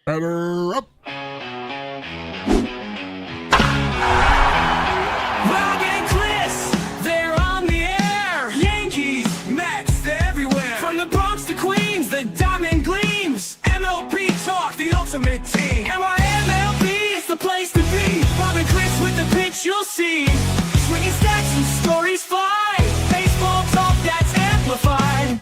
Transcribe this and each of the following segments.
Batter up. Rob and Chris, they're on the air. Yankees, Mets, they're everywhere. From the Bronx to Queens, the diamond gleams. MLB talk, the ultimate team. NYMLB is the place to be. Rob and Chris with the pitch you'll see. Swinging stacks and stories fly. Baseball talk that's amplified.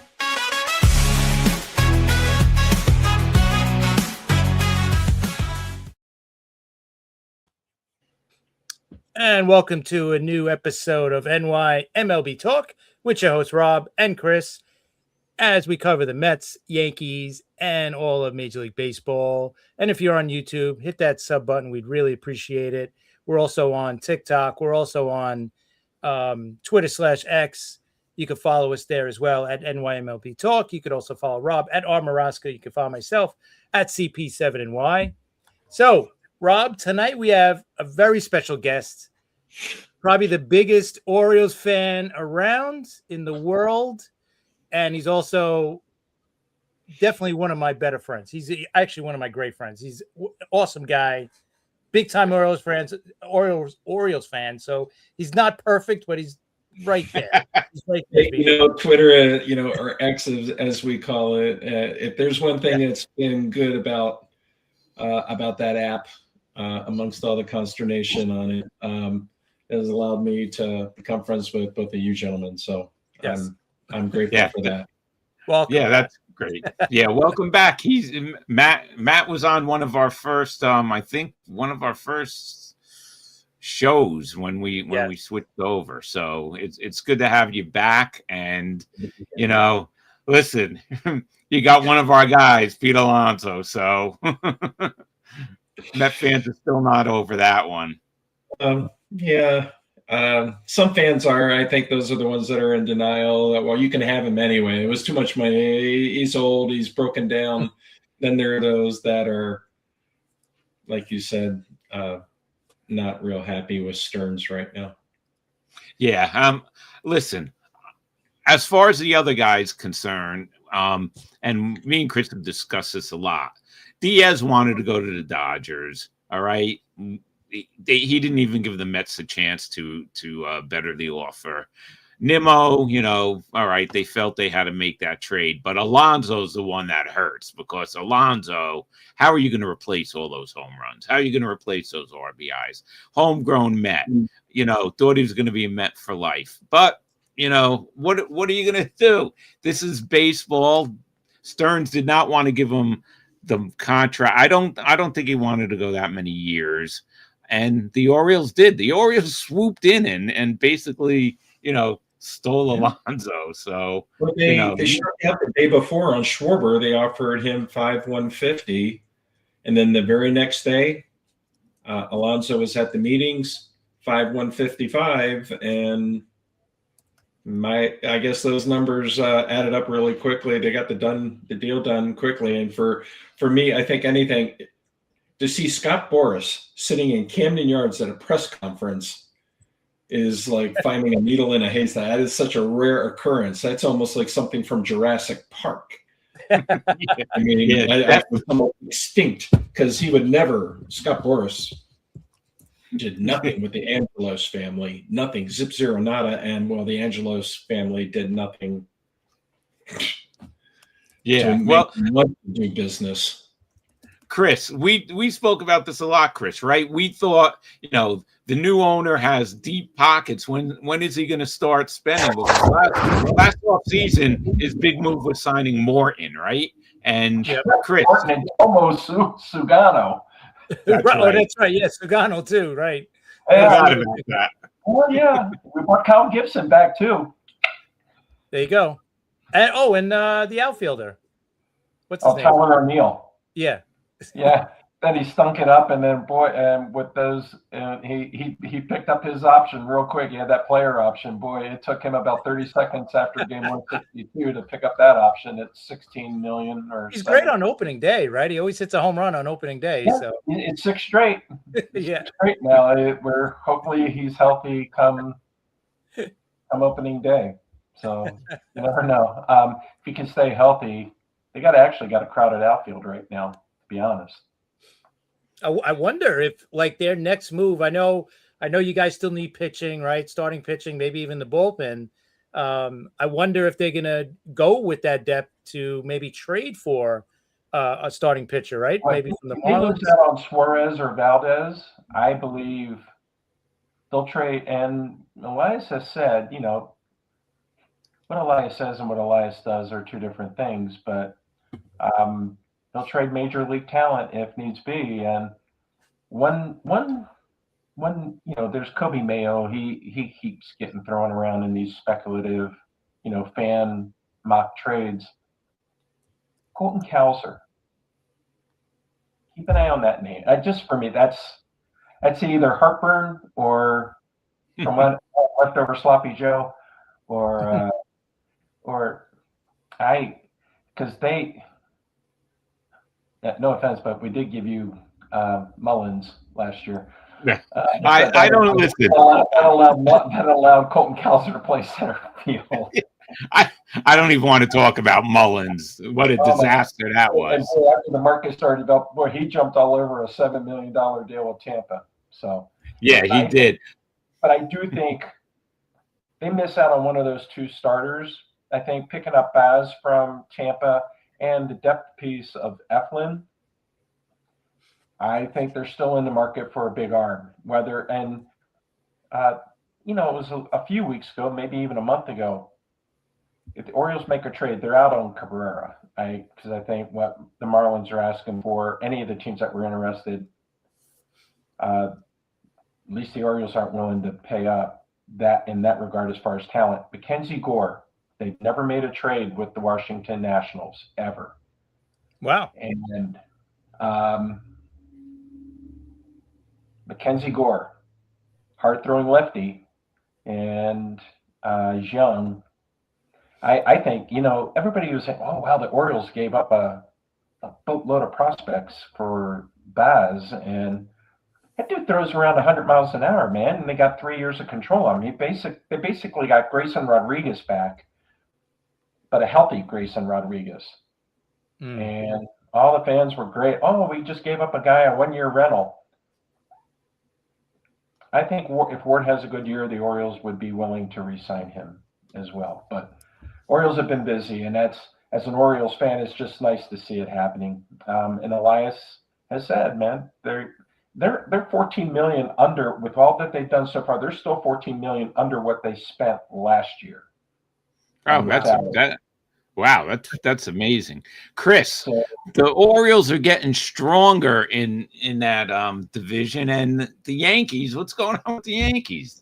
And welcome to a new episode of NY MLB Talk with your hosts Rob and Chris as we cover the Mets, Yankees, and all of Major League Baseball. And if you're on YouTube, hit that sub button. We'd really appreciate it. We're also on TikTok. We're also on Twitter/X. You can follow us there as well at NYMLB Talk. You could also follow Rob at R. Marasca. You can follow myself at CP7NY. So, Rob, tonight we have a very special guest, probably the biggest Orioles fan around in the world, and he's also definitely one of my better friends. He's actually one of my great friends. He's an awesome guy, big-time Orioles fan, so he's not perfect, but he's right there. He's right there. Twitter, or X, as we call it, if there's one thing that's been good about that app, amongst all the consternation on it, it has allowed me to become friends with both of you gentlemen. So yes. I'm grateful for that. Welcome. Yeah, that's great. Yeah, welcome back. He's Matt was on one of our first, I think one of our first shows when we switched over. So it's good to have you back. And listen, you got one of our guys, Pete Alonso. So. Met fans are still not over that one. Some fans are. I think those are the ones that are in denial. Well, you can have him anyway. It was too much money. He's old. He's broken down. Then there are those that are, like you said, not real happy with Stearns right now. Yeah. Listen, as far as the other guys concerned, and me and Chris have discussed this a lot. Diaz wanted to go to the Dodgers. All right. He didn't even give the Mets a chance to better the offer. Nimmo, all right, they felt they had to make that trade. But Alonso's the one that hurts because Alonso, how are you going to replace all those home runs? How are you going to replace those RBIs? Homegrown Met, thought he was going to be a Met for life. But, what are you going to do? This is baseball. Stearns did not want to give him the contract. I don't think he wanted to go that many years, and the Orioles did. The Orioles swooped in and basically, stole Alonso. So they shot out the day before on Schwarber. They offered him $5,150, and then the very next day, Alonso was at the meetings, $5,155, and I guess those numbers added up really quickly. They got the deal done quickly. And for me, I think anything to see Scott Boras sitting in Camden Yards at a press conference is like finding a needle in a haystack. That is such a rare occurrence. That's almost like something from Jurassic Park. I mean, that was almost extinct because he would never. Scott Boras did nothing with the Angelos family, nothing, zip zero nada, and the Angelos family did nothing. Yeah, do business. Chris, we spoke about this a lot, Chris. Right? We thought, the new owner has deep pockets. When is he going to start spending? Last off season, his big move was signing Morton, right? And Chris, Morton and almost Sugano. That's right. Oh, that's right. Yes, Sugano too. Right. That. Well, yeah, we brought Kyle Gibson back too. There you go. And the outfielder. What's his name? Tyler O'Neill. Yeah. Yeah. Then he stunk it up, and then with those, he picked up his option real quick. He had that player option. Boy, it took him about 30 seconds after game 162 to pick up that option at $16 million. He's great on opening day, right? He always hits a home run on opening day. Yeah, so it's 6 straight. Yeah, 6 straight now. We're hopefully he's healthy come opening day. So you never know. If he can stay healthy, they got a crowded outfield right now. To be honest. I wonder if like their next move. I know you guys still need pitching, right? Starting pitching, maybe even the bullpen. I wonder if they're gonna go with that depth to maybe trade for a starting pitcher, right? But Maybe from the if they lose Marlins. out on Suarez or Valdez, I believe they'll trade. And Elias has said, what Elias says and what Elias does are two different things, but they'll trade major league talent if needs be. And one, there's Kobe Mayo. He keeps getting thrown around in these speculative, fan mock trades. Colton Cowser. Keep an eye on that name. Just for me, that's either heartburn or from leftover sloppy Joe, or because they. No offense, but we did give you Mullins last year. Yeah. I don't listen. That allowed Colton Cowser to play center field. I don't even want to talk about Mullins. What a disaster that was. And after the market started developing, boy, he jumped all over a $7 million deal with Tampa. So yeah, he did. But I do think they miss out on one of those two starters. I think picking up Baz from Tampa and the depth piece of Eflin, I think they're still in the market for a big arm. It was a few weeks ago, maybe even a month ago. If the Orioles make a trade, they're out on Cabrera. Because I think what the Marlins are asking for, any of the teams that were interested, at least the Orioles aren't willing to pay up that in that regard as far as talent. Mackenzie Gore, they've never made a trade with the Washington Nationals ever. Wow. And Mackenzie Gore, hard-throwing lefty, and he's young. I think, everybody was saying, oh, wow, the Orioles gave up a boatload of prospects for Baz, and that dude throws around 100 miles an hour, man, and they got 3 years of control on him. They basically got Grayson Rodriguez back, but a healthy Grayson Rodriguez. And all the fans were great. Oh, we just gave up a guy a one-year rental. I think if Ward has a good year, the Orioles would be willing to re-sign him as well. But Orioles have been busy, and that's, as an Orioles fan, it's just nice to see it happening. And Elias has said, man, they're 14 million under with all that they've done so far. They're still 14 million under what they spent last year. Oh, wow, that's amazing, Chris. The Orioles are getting stronger in that division, and the Yankees. What's going on with the Yankees?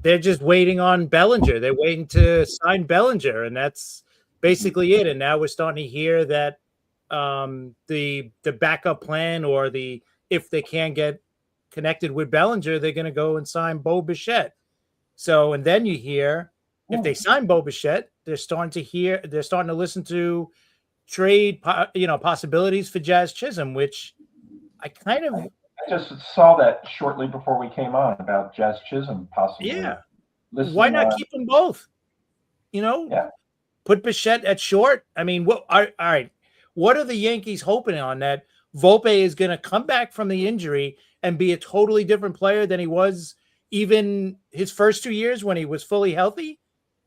They're just waiting on Bellinger. They're waiting to sign Bellinger, and that's basically it. And now we're starting to hear that the backup plan, or if they can't get connected with Bellinger, they're going to go and sign Bo Bichette. So, and then you hear if they sign Bo Bichette, they're starting to listen to trade, possibilities for Jazz Chisholm, which I just saw that shortly before we came on about Jazz Chisholm possibly. Yeah. Why not keep them both? Put Bichette at short. I mean, all right. What are the Yankees hoping on that Volpe is going to come back from the injury and be a totally different player than he was even his first 2 years when he was fully healthy?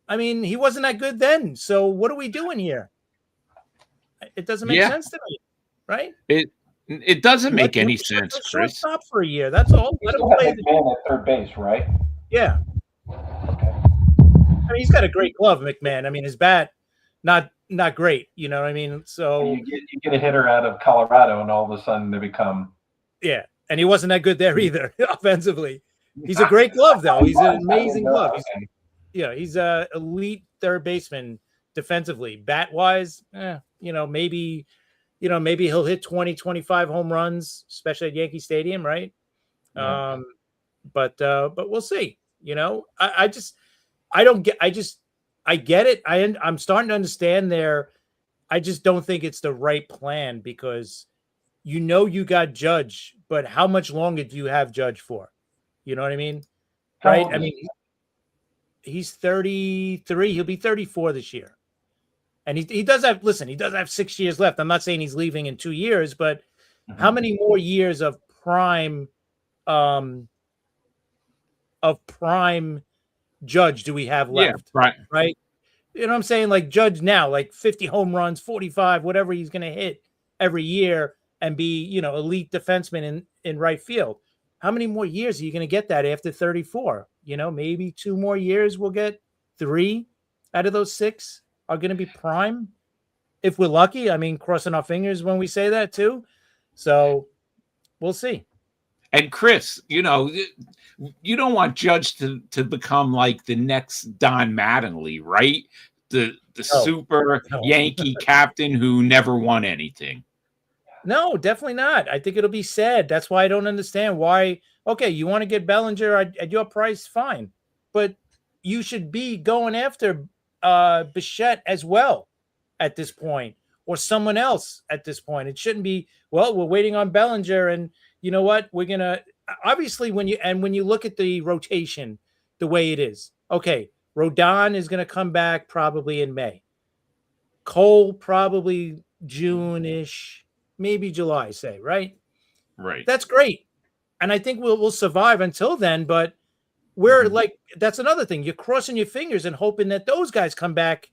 I mean, he wasn't that good then. So what are we doing here? It doesn't make sense to me, right? It doesn't make any sense, Chris. Stop for a year. That's all. Let him play McMahon at third base, right? Yeah. Okay. I mean, he's got a great glove, McMahon. I mean, his bat, not great. You know what I mean? So you get a hitter out of Colorado, and all of a sudden they become. Yeah, and he wasn't that good there either offensively. He's a great glove, though. He's an amazing glove. He's a elite third baseman defensively. Bat wise, maybe he'll hit 20, 25 home runs, especially at Yankee Stadium, right? Yeah. But we'll see. I get it. I'm starting to understand I just don't think it's the right plan, because you got Judge, but how much longer do you have Judge for? You know what I mean? Right? I mean, he's 33. He'll be 34 this year. And he does have 6 years left. I'm not saying he's leaving in 2 years, but How many more years of prime um Judge do we have Yeah, left? right. Right? You know what I'm saying? Like Judge now, like 50 home runs, 45, whatever he's going to hit every year and be, elite defenseman in right field. How many more years are you going to get that after 34? Maybe 2 more years we'll get 3 out of those 6 are going to be prime. If we're lucky, I mean, crossing our fingers when we say that too. So we'll see. And Chris, you don't want Judge to become like the next Don Mattingly, right? The super Yankee captain who never won anything. No, definitely not. I think it'll be sad. That's why I don't understand why. Okay, you want to get Bellinger at your price, fine, but you should be going after Bichette as well at this point, or someone else at this point. It shouldn't be. Well, we're waiting on Bellinger, and you know what? We're gonna obviously when you look at the rotation the way it is. Okay, Rodon is gonna come back probably in May. Cole probably June-ish. Maybe July, say, right? Right. That's great. And I think we'll survive until then, but we're like, that's another thing. You're crossing your fingers and hoping that those guys come back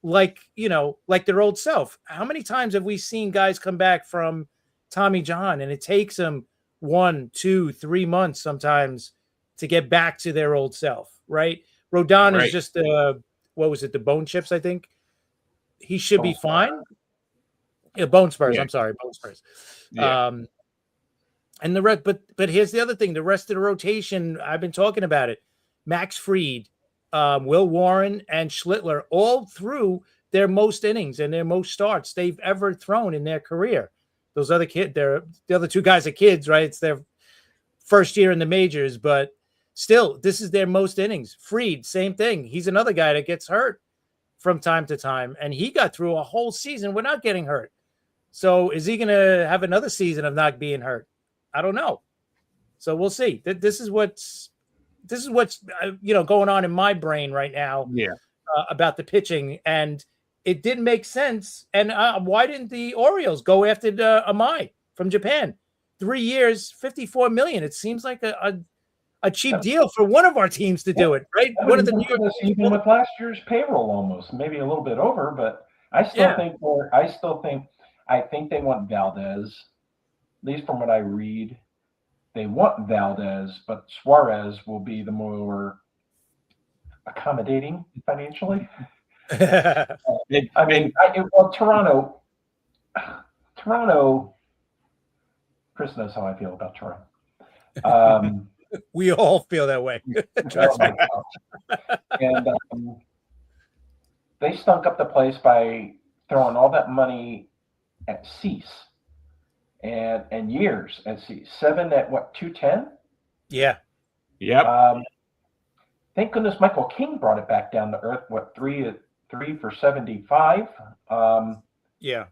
like their old self. How many times have we seen guys come back from Tommy John and it takes them 1, 2, 3 months sometimes to get back to their old self, right? Rodon is just what was it, the bone chips, I think? He should be fine. Yeah, bone spurs. Yeah. I'm sorry, bone spurs. Yeah. And the rest, but here's the other thing: the rest of the rotation. I've been talking about it. Max Fried, Will Warren, and Schlittler all threw their most innings and their most starts they've ever thrown in their career. Those other the other 2 guys are kids, right? It's their first year in the majors, but still, this is their most innings. Fried, same thing. He's another guy that gets hurt from time to time, and he got through a whole season without getting hurt. So is he going to have another season of not being hurt? I don't know. So we'll see. This is what's going on in my brain right now. Yeah. About the pitching, and it didn't make sense. And why didn't the Orioles go after Imai from Japan? 3 years, $54 million. It seems like a cheap deal for one of our teams to do it, right? One of the New York even with last year's payroll, almost maybe a little bit over, but I think they want Valdez. At least from what I read, they want Valdez, but Suarez will be the more accommodating financially. Toronto. Chris knows how I feel about Toronto. We all feel that way. Trust me. And they stunk up the place by throwing all that money at Cease and years at Cease. 7 at what, 210? Yeah. Yep. Thank goodness Michael King brought it back down to earth. What, 3 for 75? Yeah.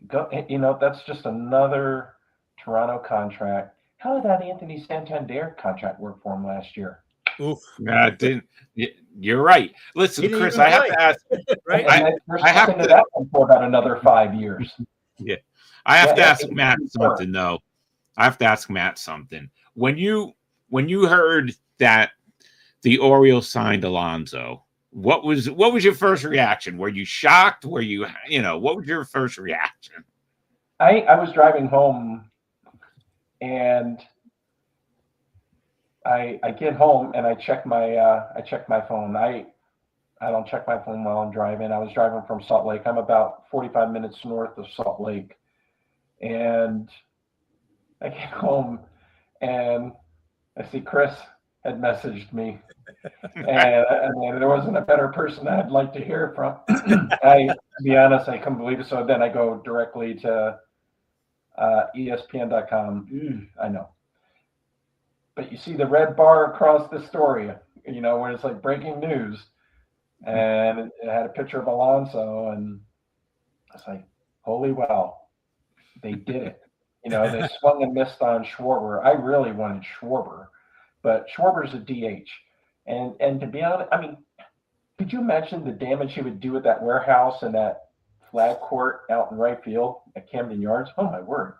That's just another Toronto contract. How did that Anthony Santander contract work for him last year? Oof. You're right. Listen, Chris, I have to ask. Right? I have to that one for about another 5 years. Yeah, I have to ask Matt something though. I have to ask Matt something. When you heard that the Orioles signed Alonso, what was your first reaction? Were you shocked? Were you what was your first reaction? I was driving home, and I get home and I check my phone. I don't check my phone while I'm driving. I was driving from Salt Lake. I'm about 45 minutes north of Salt Lake, and I get home and I see Chris had messaged me, and there wasn't a better person I'd like to hear from. To be honest, I couldn't believe it. So then I go directly to ESPN.com. I know. But you see the red bar across the story, where it's like breaking news. And it had a picture of Alonso, and I was like, holy wow, they did it. They swung and missed on Schwarber. I really wanted Schwarber, but Schwarber's a DH. And to be honest, I mean, could you imagine the damage he would do at that warehouse in that flag court out in right field at Camden Yards. Oh my word!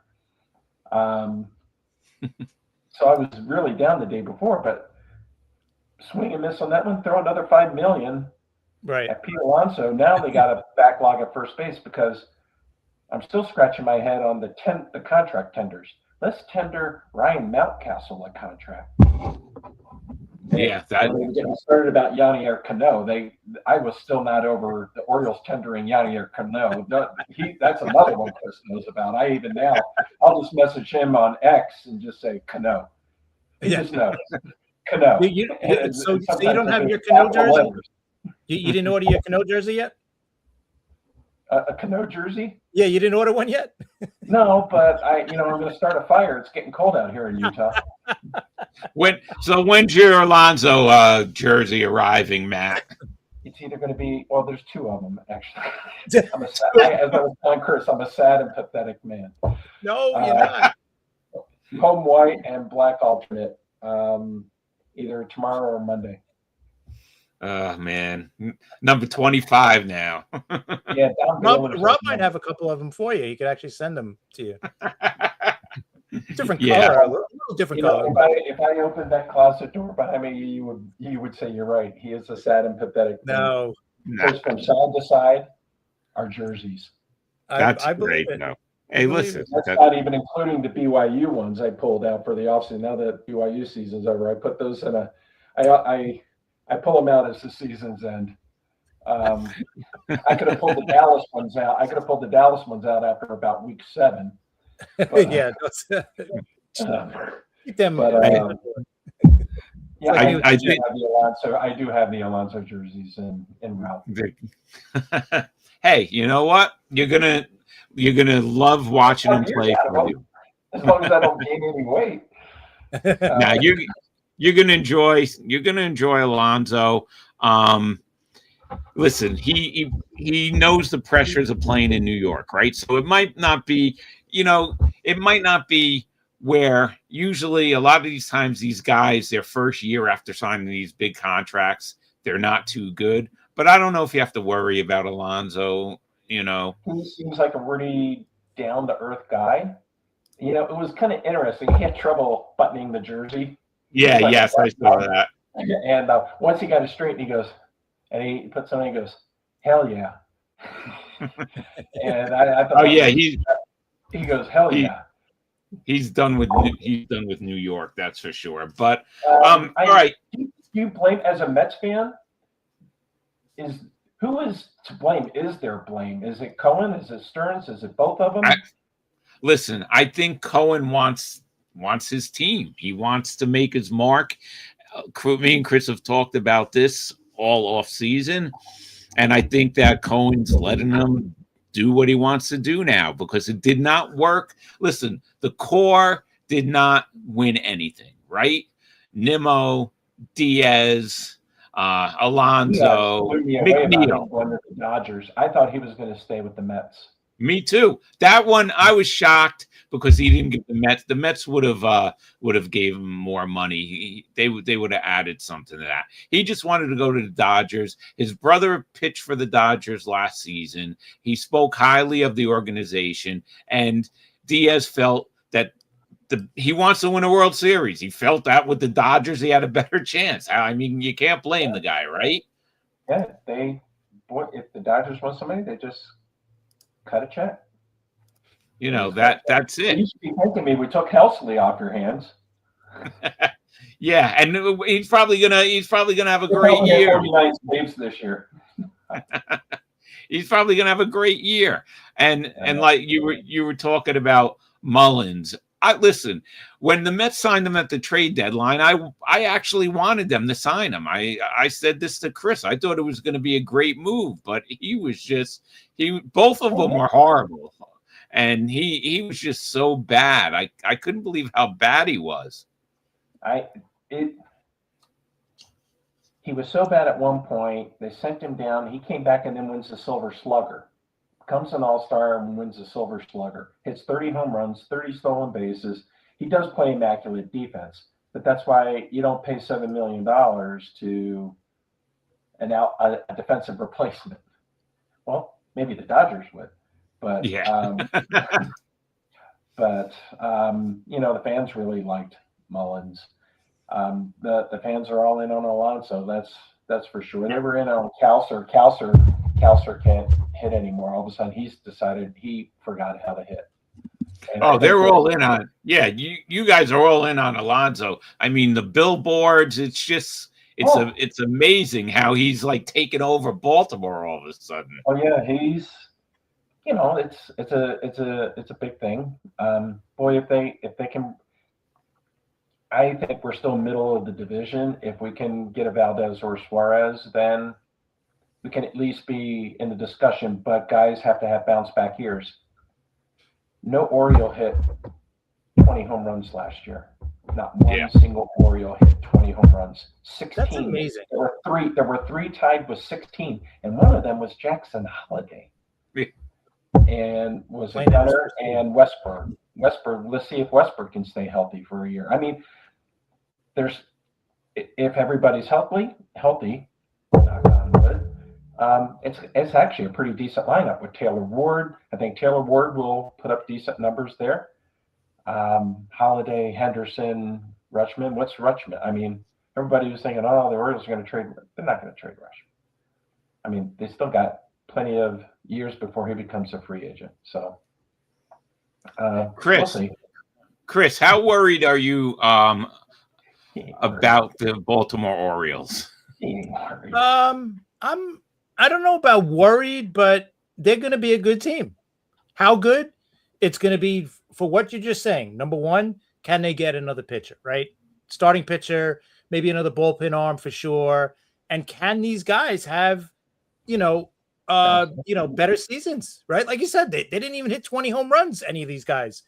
So I was really down the day before, but swing and miss on that one. Throw another $5 million Right. at Pete Alonso. Now they got a backlog at first base because I'm still scratching my head on the contract tenders. Let's tender Ryan Mountcastle a contract. Yeah, that when they were getting started about Yanier Cano, I was still not over the Orioles tendering Yanier Cano. That's another one Chris knows about. I'll just message him on X and just say Cano. He just knows Cano. So you don't have your Cano jersey? You didn't order your Cano jersey yet? A Cano jersey? Yeah, you didn't order one yet? No, but I'm going to start a fire. It's getting cold out here in Utah. When's your Alonso jersey arriving, Matt? It's either going to be, well, there's two of them actually. As I was telling Chris, I'm a sad and pathetic man. No, you're not. Home white and black alternate, either tomorrow or Monday. Oh man, number 25 now. Yeah, Rob might have a couple of them for you. He could actually send them to you. Different color, a little different color. If I opened that closet door behind me, you would say you're right. He is a sad and pathetic man. No. Because from side to side are jerseys. That's I great. it. No. Hey, listen. That's not even including the BYU ones I pulled out for the offseason. Now that BYU season's over, I put those in I pull them out as the season's end. I could have pulled the Dallas ones out. After about week 7. But, yeah. Keep them. Yeah, I do have the Alonso jerseys in route. Hey, you know what? You're gonna love watching him play for you. As long as I don't gain any weight. Now you're gonna enjoy Alonso. Listen, he knows the pressures of playing in New York, right? So it might not be, where usually a lot of these times these guys, their first year after signing these big contracts, they're not too good. But I don't know if you have to worry about Alonso, He seems like a really down-to-earth guy. It was kind of interesting. He had trouble buttoning the jersey. Yeah, yes, I saw that. And once he got it straight, he goes, and he puts something, he goes, hell yeah. And I thought, he goes, hell yeah. He's done with New York, that's for sure. But all right. Do you blame, as a Mets fan, who is to blame? Is there blame? Is it Cohen? Is it Stearns? Is it both of them? Listen, I think Cohen wants his team. He wants to make his mark. Me and Chris have talked about this all off season, and I think that Cohen's letting him do what he wants to do now because it did not work. Listen, the core did not win anything, right? Nimmo, Diaz, Alonso, McNeil. The Dodgers. I thought he was going to stay with the Mets. Me too. That one I was shocked because he didn't give the Mets. The Mets would have gave him more money. They would have added something to that. He just wanted to go to the Dodgers. His brother pitched for the Dodgers last season. He spoke highly of the organization, and Diaz felt that he wants to win a World Series. He felt that with the Dodgers he had a better chance. I mean, you can't blame the guy, right? Yeah, if the Dodgers want somebody, they just cut a check. That's it. You should be thanking me. We took Helsley off your hands. Yeah, and he's probably gonna have a great year. 49 saves this year. He's probably gonna have a great year. And like you were talking about Mullins. Listen, when the Mets signed him at the trade deadline, I actually wanted them to sign him. I said this to Chris. I thought it was going to be a great move, but both of them were horrible. And he was just so bad. I couldn't believe how bad he was. He was so bad at one point, they sent him down. He came back and then wins the Silver Slugger. Becomes an all-star and wins the Silver Slugger. Hits 30 home runs, 30 stolen bases. He does play immaculate defense, but that's why you don't pay $7 million to a defensive replacement. Well, maybe the Dodgers would, but Yeah. the fans really liked Mullins. The fans are all in on Alonso. That's for sure. They were in on Kelsar. Kelsar can't hit anymore. All of a sudden, he's decided he forgot how to hit. Oh, they're all in on. Yeah, you guys are all in on Alonso. I mean, the billboards. It's amazing how he's like taking over Baltimore all of a sudden. Oh yeah, he's. It's a big thing. Boy, if they can. I think we're still middle of the division. If we can get a Valdez or Suarez, then we can at least be in the discussion. But guys have to have bounce back years. No Oriole hit 20 home runs last year. Not one single Oriole hit 20 home runs. 16. That's amazing. There were three tied with 16, and one of them was Jackson Holiday. Yeah. And was a gunner and Westburg. Let's see if Westburg can stay healthy for a year. I mean, if everybody's healthy, knock on wood, it's actually a pretty decent lineup with Taylor Ward. I think Taylor Ward will put up decent numbers there. Holiday, Henderson, Rutschman. What's Rutschman? I mean, everybody was thinking, oh, the Orioles are going to trade. They're not going to trade Rutschman. I mean, they still got plenty of years before he becomes a free agent. So, Chris, how worried are you about the Baltimore Orioles? I don't know about worried, but they're going to be a good team. How good? It's going to be for what you're just saying. Number one, can they get another pitcher, right? Starting pitcher, maybe another bullpen arm for sure. And can these guys have, better seasons, right? Like you said, they didn't even hit 20 home runs, any of these guys.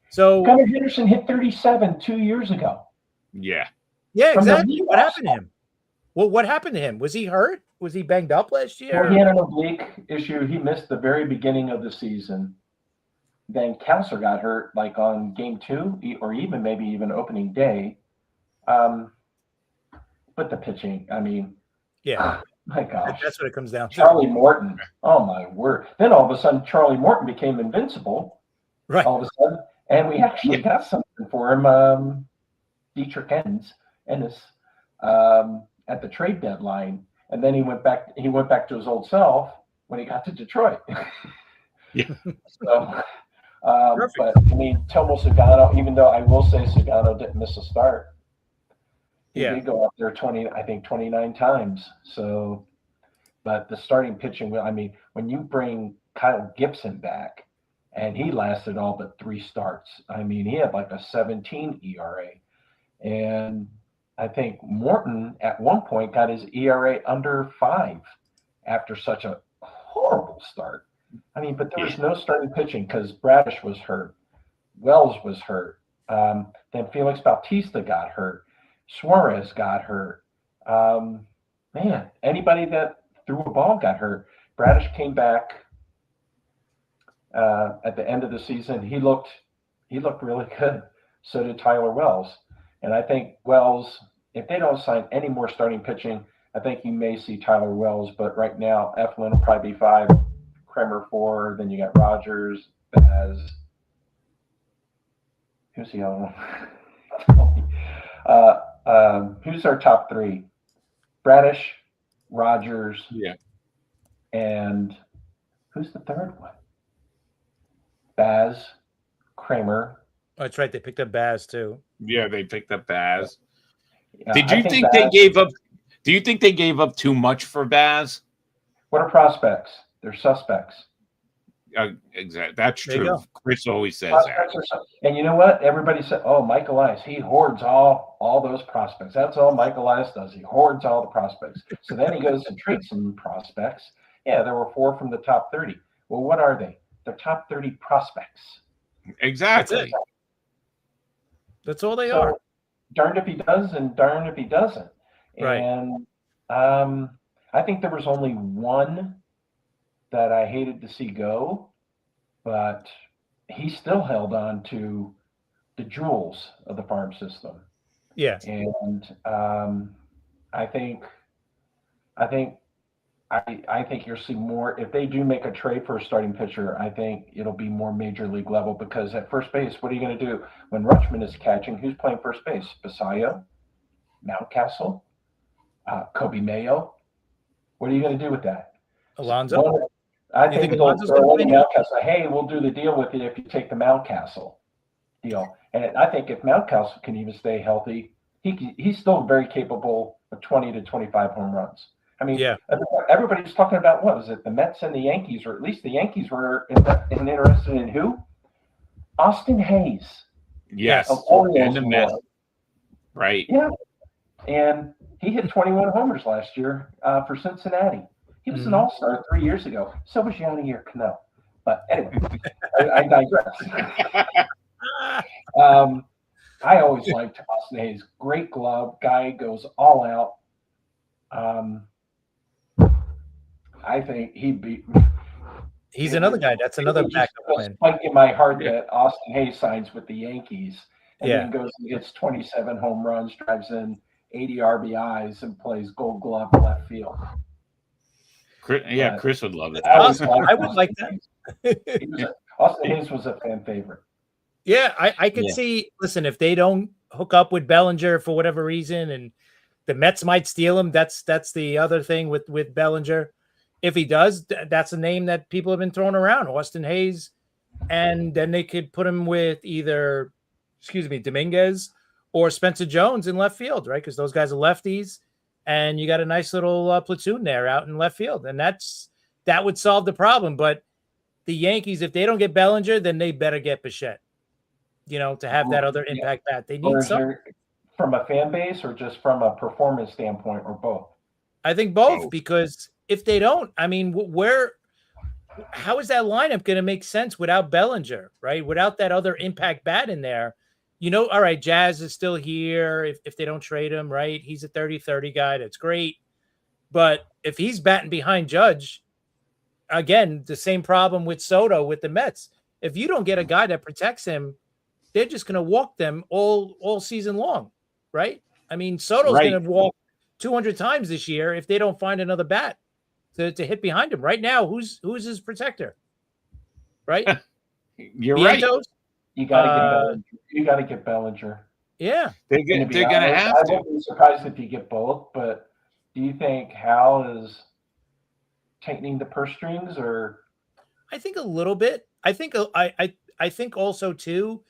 So Gunnar Henderson hit 37 2 years ago. Yeah. Yeah, exactly. What happened to him? Well, what happened to him? Was he hurt? Was he banged up last year? Well, he had an oblique issue. He missed the very beginning of the season. Then Kelsar got hurt like on game 2 or even opening day. But the pitching, I mean, yeah. My gosh. That's what it comes down to. Charlie Morton. Oh, my word. Then all of a sudden, Charlie Morton became invincible. Right. All of a sudden. And we actually got something for him. Dietrich Ennis at the trade deadline. And then he went back to his old self when he got to Detroit. Yeah. So, but I mean, Tomo Sagano, even though I will say Sagano didn't miss a start. He did go up there 29 times. So, but the starting pitching, I mean, when you bring Kyle Gibson back, and he lasted all but 3 starts. I mean, he had like a 17 ERA. And I think Morton at one point got his ERA under 5 after such a horrible start. I mean, but there was no starting pitching because Bradish was hurt. Wells was hurt. Then Felix Bautista got hurt. Suarez got hurt. Man, anybody that threw a ball got hurt. Bradish came back at the end of the season. He looked really good. So did Tyler Wells. And I think Wells, if they don't sign any more starting pitching, I think you may see Tyler Wells. But right now, Eflin will probably be 5, Kremer 4. Then you got Rogers, Baz. Who's the other one? Who's our top 3? Bradish, Rogers, and who's the third one? Baz, Kremer. Oh, that's right. They picked up Baz too. Yeah, they picked up Baz. Did you think they gave up? Do you think they gave up too much for Baz? What are prospects? They're suspects. Exactly. That's true. Chris always says that. And you know what? Everybody said, "Oh, Mike Elias, he hoards all those prospects." That's all Mike Elias does. He hoards all the prospects. So then he goes and trades some prospects. Yeah, there were 4 from the top 30. Well, what are they? They're top 30 prospects. Exactly. That's all they are. Darned if he does and darned if he doesn't. Right. And I think there was only one that I hated to see go, but he still held on to the jewels of the farm system. Yeah. And I think I think you'll see more if they do make a trade for a starting pitcher. I think it'll be more major league level because at first base, what are you going to do when Rutschman is catching? Who's playing first base? Basayo, Mountcastle, Kobe Mayo. What are you going to do with that? Alonso. I think they'll throw in Mountcastle. Hey, we'll do the deal with you if you take the Mountcastle deal. And I think if Mountcastle can even stay healthy, he's still very capable of 20 to 25 home runs. I mean, yeah. Everybody's talking about what was it? The Mets and the Yankees, or at least the Yankees were interested in who? Austin Hayes. Yes. Of Orioles, and the Mets. Right. Yeah. And he hit 21 homers last year for Cincinnati. He was an all-star 3 years ago. So was Yadier Cano. But anyway, I digress. I always liked Austin Hayes. Great glove. Guy goes all out. I think he'd be. He's another guy. That's another backup plan. Spike in my heart that Austin Hayes signs with the Yankees and then goes and gets 27 home runs, drives in 80 RBIs, and plays Gold Glove left field. Chris would love it. I would like that. Austin Hayes was a fan favorite. Yeah, I could see. Listen, if they don't hook up with Bellinger for whatever reason, and the Mets might steal him, that's the other thing with Bellinger. If he does, that's a name that people have been throwing around, Austin Hayes, and then they could put him with either, Dominguez or Spencer Jones in left field, right? Because those guys are lefties, and you got a nice little platoon there out in left field, and that would solve the problem. But the Yankees, if they don't get Bellinger, then they better get Bichette, to have that other impact bat. They need something. From a fan base or just from a performance standpoint, or both? I think both, because if they don't, I mean, how is that lineup going to make sense without Bellinger, right? Without that other impact bat in there, all right, Jazz is still here if they don't trade him, right? He's a 30-30 guy. That's great. But if he's batting behind Judge, again, the same problem with Soto with the Mets. If you don't get a guy that protects him, they're just going to walk them all season long, right? I mean, Soto's going to walk 200 times this year if they don't find another bat to hit behind him. Right now, who's his protector? Right? You're Vientos? right. You got to get Bellinger. You got to get Bellinger. Yeah, they're going to have to. I wouldn't be surprised if you get both, but do you think Hal is tightening the purse strings, or? I think a little bit. I think also too,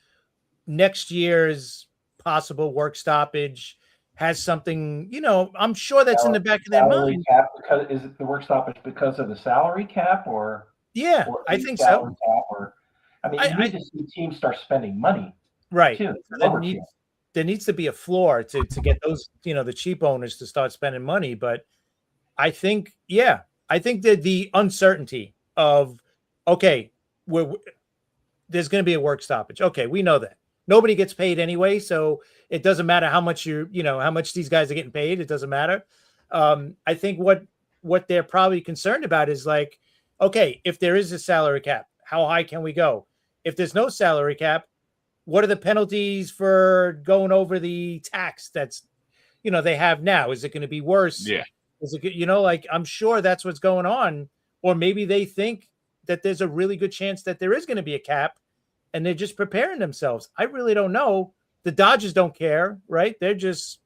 next year's possible work stoppage has something, I'm sure that's in the back of their mind. Cap, is it the work stoppage because of the salary cap, or? Yeah, or I think so. Cap, or, I mean, you need to see teams start spending money. Right. Too. There needs to be a floor to get those, the cheap owners to start spending money. But I think that the uncertainty of, okay, there's going to be a work stoppage. Okay, we know that. Nobody gets paid anyway, so it doesn't matter how much how much these guys are getting paid. It doesn't matter. I think what they're probably concerned about is like, okay, if there is a salary cap, how high can we go? If there's no salary cap, what are the penalties for going over the tax that's, they have now? Is it going to be worse? Yeah. Is it, I'm sure that's what's going on. Or maybe they think that there's a really good chance that there is going to be a cap, and they're just preparing themselves. I really don't know. The Dodgers don't care, right? They're just,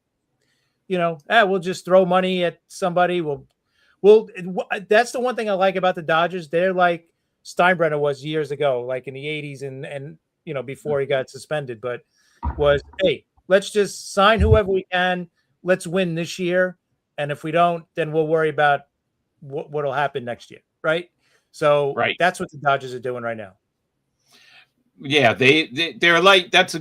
we'll just throw money at somebody. That's the one thing I like about the Dodgers. They're like Steinbrenner was years ago, like in the 80s and before he got suspended, but was, hey, let's just sign whoever we can. Let's win this year. And if we don't, then we'll worry about what'll happen next year. Right. So that's what the Dodgers are doing right now. Yeah, they're like, that's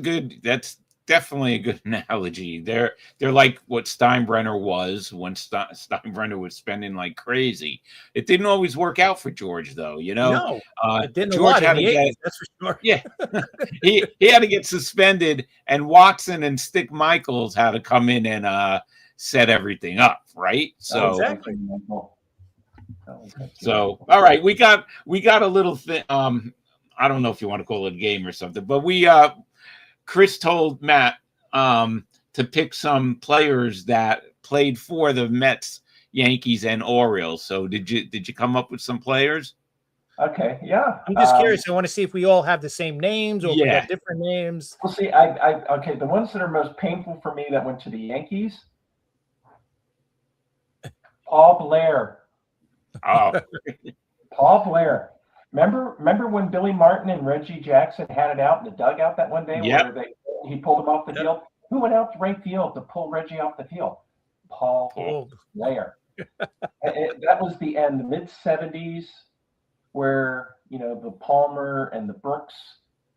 definitely a good analogy. They're like what Steinbrenner was when Steinbrenner was spending like crazy. It didn't always work out for George, though. No, it didn't. George had to get, that's for sure. Yeah, he had to get suspended, and Watson and Stick Michaels had to come in and set everything up, right? So exactly. So all right, we got a little thing. I don't know if you want to call it a game or something, but Chris told Matt to pick some players that played for the Mets, Yankees and Orioles. So did you come up with some players? Okay, yeah. I'm just curious. I want to see if we all have the same names or if we Yeah. got different names. Well, see, okay, the ones that are most painful for me that went to the Yankees, Paul Blair. Oh, Paul Blair. Remember when Billy Martin and Reggie Jackson had it out in the dugout that one day Yep. where he pulled him off the field? Who went out to right field to pull Reggie off the field? Paul Oh, Blair. That was the end, the mid-'70s, where the Palmer and the Brooks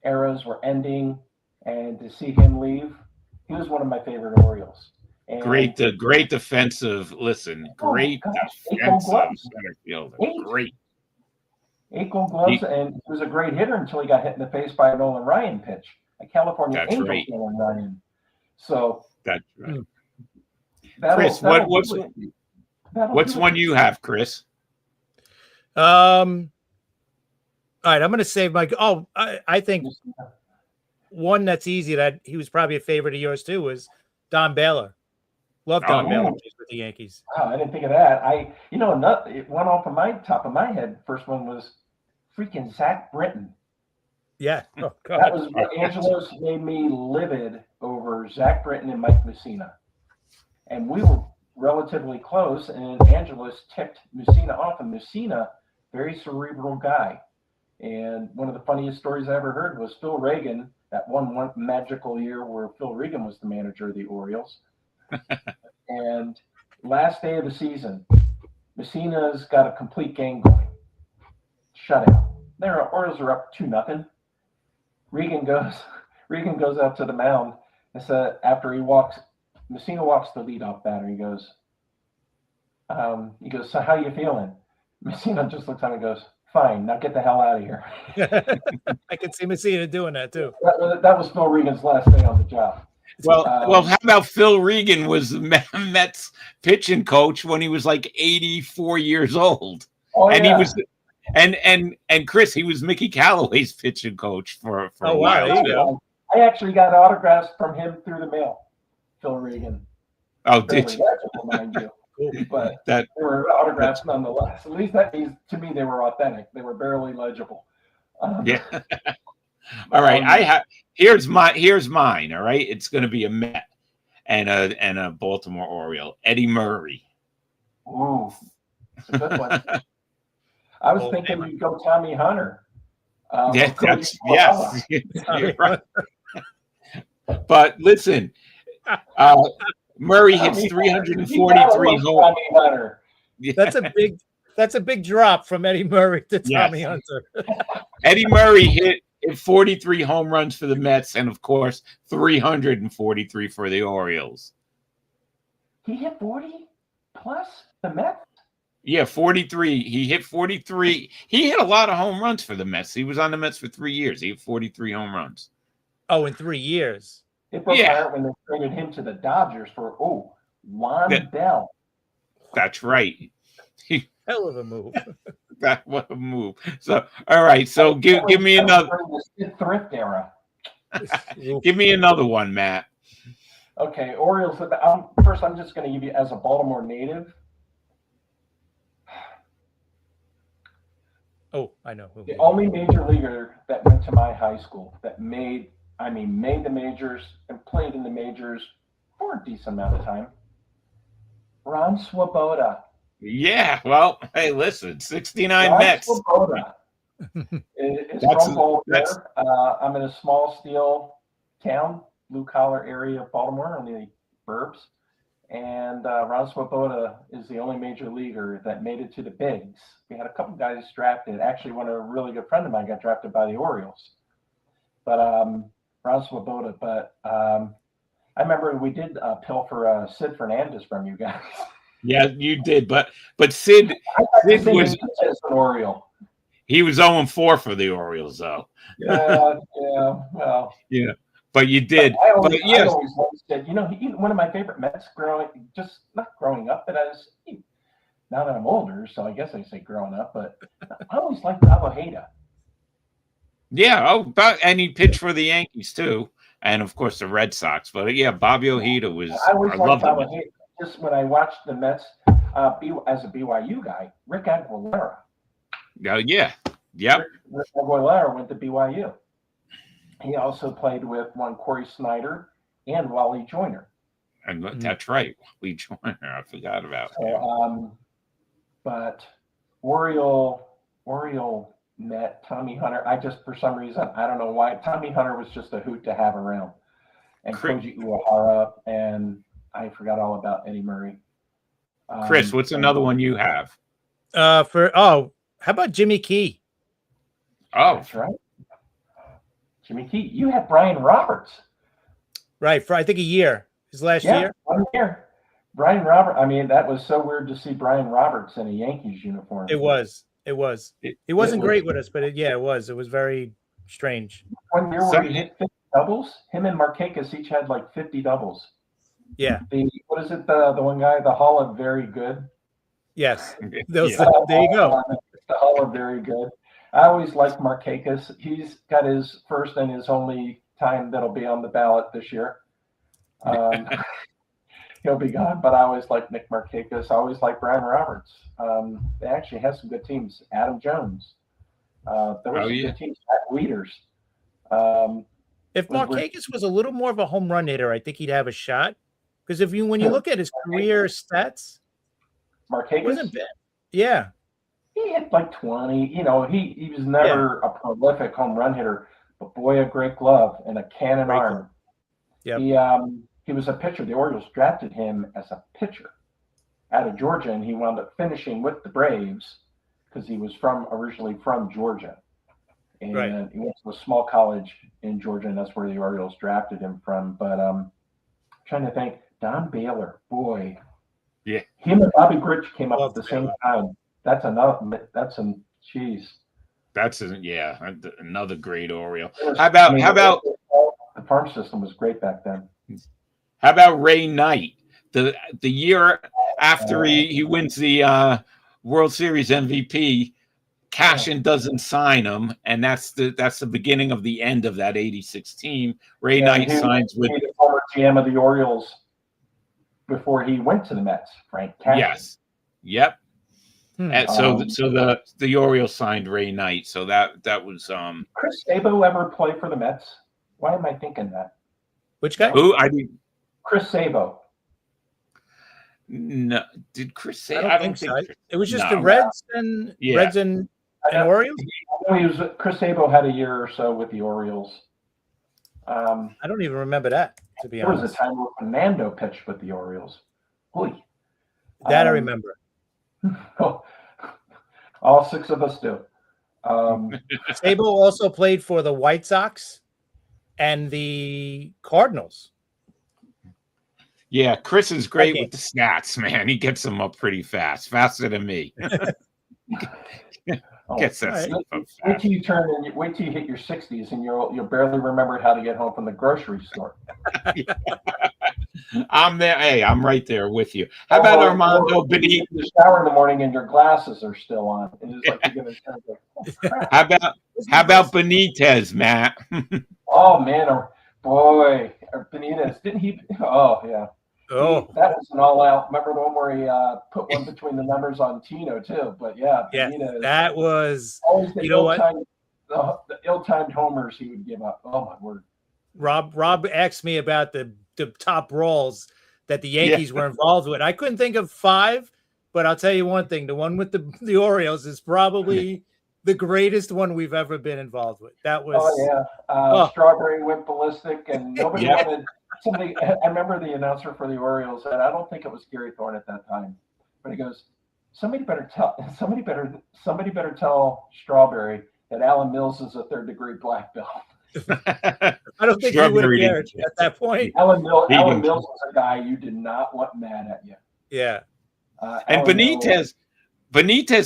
eras were ending, and to see him leave, he was one of my favorite Orioles. And great defensive. Listen, great defensive center fielder. Great. 8 gold gloves, and he was a great hitter until he got hit in the face by a Nolan Ryan pitch, a California That's Angels right. Nolan Ryan. So That's right. Chris, what's one you have, Chris? All right, I'm going to save my. Oh, I think one that's easy that he was probably a favorite of yours too was Don Baylor. Love Don Baylor with the Yankees. Wow, I didn't think of that. One off of my top of my head. First one was freaking Zach Britton. Yeah. Oh, God. That was Angelos made me livid over Zach Britton and Mike Mussina, and we were relatively close. And Angelos tipped Mussina off, and Mussina, very cerebral guy. And one of the funniest stories I ever heard was Phil Reagan, that one magical year where Phil Reagan was the manager of the Orioles. And last day of the season, Mussina's got a complete game going. Shutout. The Orioles are up 2-0. Reagan goes out to the mound and said after Mussina walks the leadoff batter. He goes, so how you feeling? Mussina just looks at him and goes, fine, now get the hell out of here. I could see Mussina doing that too. That was Phil Regan's last day on the job. Well, how about Phil Regan was the Mets pitching coach when he was like 84 years old, and he was, and Chris, he was Mickey Callaway's pitching coach for a while. There you go. I actually got autographs from him through the mail. Phil Regan. Oh, did you? Mind you. But they were autographs nonetheless. At least that means to me they were authentic. They were barely legible. Yeah. All right. Here's mine. All right. It's going to be a Met and a Baltimore Oriole. Eddie Murray. Ooh, that's a good one. I was thinking you'd go Tommy Hunter. Yes. You're right. But listen, Murray hits 343 home. That's a big drop from Eddie Murray to Tommy Hunter. Eddie Murray hit 43 home runs for the Mets, and of course 343 for the Orioles. He hit 40 plus the Mets? Yeah, 43. He hit 43. He hit a lot of home runs for the Mets. He was on the Mets for 3 years. He hit 43 home runs. Oh, in 3 years. It broke my heart when they traded him to the Dodgers for Juan Bell. That's right. Hell of a move. What a move. So, all right. So give me another. The thrift era. Give me another one, Matt. Okay, Orioles. First, I'm just going to give you as a Baltimore native. Oh, I know. The only major leaguer that went to my high school that made the majors and played in the majors for a decent amount of time. Ron Swoboda. Yeah, well, hey, listen, 69 Ron Mets. Swoboda is from Baltimore. I'm in a small steel town, blue-collar area of Baltimore on the burbs. And Ron Swoboda is the only major leaguer that made it to the bigs. We had a couple guys drafted. Actually, a really good friend of mine got drafted by the Orioles. But Ron Swoboda. But I remember we did pilfer Sid Fernandez from you guys. Yeah, you did. But Sid was an Oriole. He was 0-4 for the Orioles, though. Well. Yeah. But you did. I always said, one of my favorite Mets not growing up, but now that I'm older, so I guess I say growing up, but I always liked Bob Ojeda. Yeah, and he pitched for the Yankees too, and of course the Red Sox. But yeah, Bobby Ojeda was. I always liked Bob Ojeda. just when I watched the Mets, as a BYU guy, Rick Aguilera. Oh, yeah. Yep. Rick Aguilera went to BYU. He also played with one Corey Snyder and Wally Joyner. And that's right. We joined her. I forgot about him. But Oriole met Tommy Hunter. I just, for some reason, I don't know why, Tommy Hunter was just a hoot to have around. And Koji Uehara, and I forgot all about Eddie Murray. Chris, what's another one you have? How about Jimmy Key? Oh, that's right. Jimmy Key. You had Brian Roberts. Right, for I think a year. His last year? 1 year. Brian Roberts. I mean, that was so weird to see Brian Roberts in a Yankees uniform. It was. He wasn't great with us, but it was. It was very strange. 1 year where he hit 50 doubles. Him and Markakis each had like 50 doubles. Yeah. What is it? The one guy, the Hall of Very Good. Yes. There you go. The Hall of Very Good. I always liked Markakis. He's got his first and his only time that'll be on the ballot this year. He'll be gone, but I always liked Nick Markakis. I always liked Brian Roberts. They actually have some good teams. Adam Jones. There were some good teams. Jack Wieters. If Markakis was a little more of a home run hitter, I think he'd have a shot. Because when you look at his career stats, Markakis wasn't bad. Yeah. He hit like 20. He was never a prolific home run hitter, but boy, a great glove and a cannon arm. Yeah. He was a pitcher. The Orioles drafted him as a pitcher out of Georgia, and he wound up finishing with the Braves because he was originally from Georgia. And he went to a small college in Georgia, and that's where the Orioles drafted him from. But trying to think, Don Baylor, boy. Yeah. Him and Bobby Bridge came up at the same time. That's another great Oriole. How about the farm system was great back then. How about Ray Knight? The year after he wins the World Series MVP, Cashin doesn't sign him, and that's the beginning of the end of that '86 team. Ray Knight signs with the former GM of the Orioles before he went to the Mets, Frank Cashin. Yes. Yep. And so the Orioles signed Ray Knight. So that was Chris Sabo ever play for the Mets? Why am I thinking that? Which guy? Who? Chris Sabo. No, did Chris say? I don't think so. It was just the Reds and Orioles. Chris Sabo had a year or so with the Orioles. I don't even remember that, to be honest. There was a time where Fernando pitched with the Orioles. Boy. That I remember. All six of us do. Sabo also played for the White Sox and the Cardinals. Yeah, Chris is great with the stats, man. He gets them up pretty fast, faster than me. Gets that stuff up fast. Wait till you hit your 60s, and you'll barely remember how to get home from the grocery store. I'm there. Hey, I'm right there with you. How about Armando Benitez? You shower in the morning and your glasses are still on. It is like you're gonna How about Benitez, Matt? Oh man, boy, Benitez, didn't he? Oh yeah. Oh, that was an all-out. Remember the one where he put one between the numbers on Tino too? But Benitez, that was always the ill-timed homers he would give up. Oh my word. Rob asked me about the top roles that the Yankees were involved with. I couldn't think of 5, but I'll tell you one thing: the one with the Orioles is probably the greatest one we've ever been involved with. That was Strawberry went ballistic, and nobody wanted. Somebody, I remember the announcer for the Orioles, and I don't think it was Gary Thorne at that time, but he goes, somebody better tell Strawberry that Alan Mills is a 3rd-degree black belt. I don't think he would have cared at that point. Alan Mills was a guy you did not want mad at you. Yeah. And Benitez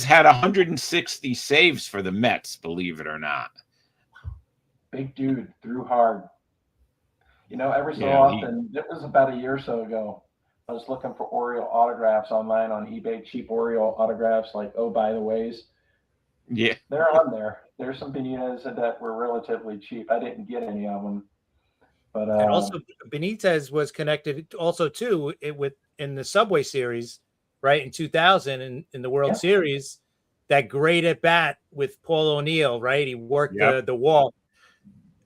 had 160 saves for the Mets, believe it or not. Big dude, threw hard. Every so often, it was about a year or so ago, I was looking for Oriole autographs online on eBay, cheap Oriole autographs, like, oh, by the ways. Yeah. They're on there. There's some Benitez that were relatively cheap. I didn't get any of them. But And also Benitez was connected also too in the Subway Series, right, in 2000 in the World Series, that great at bat with Paul O'Neill, right? He worked the wall.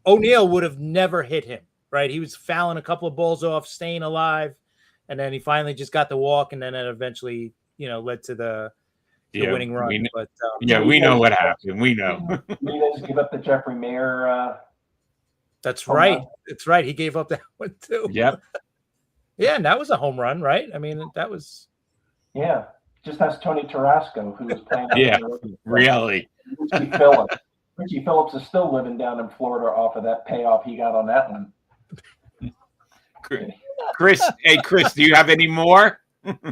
O'Neill would have never hit him, right? He was fouling a couple of balls off, staying alive, and then he finally just got the walk, and then it eventually, led to the winning run. We know what happened. We know. Benitez give up the Jeffrey Mayer. That's right. That's right. He gave up that one too. Yep. Yeah, and that was a home run, right? I mean, that was. Yeah, just ask Tony Tarasco, who was playing. Really. Richie Phillips is still living down in Florida off of that payoff he got on that one. Chris, do you have any more? Paul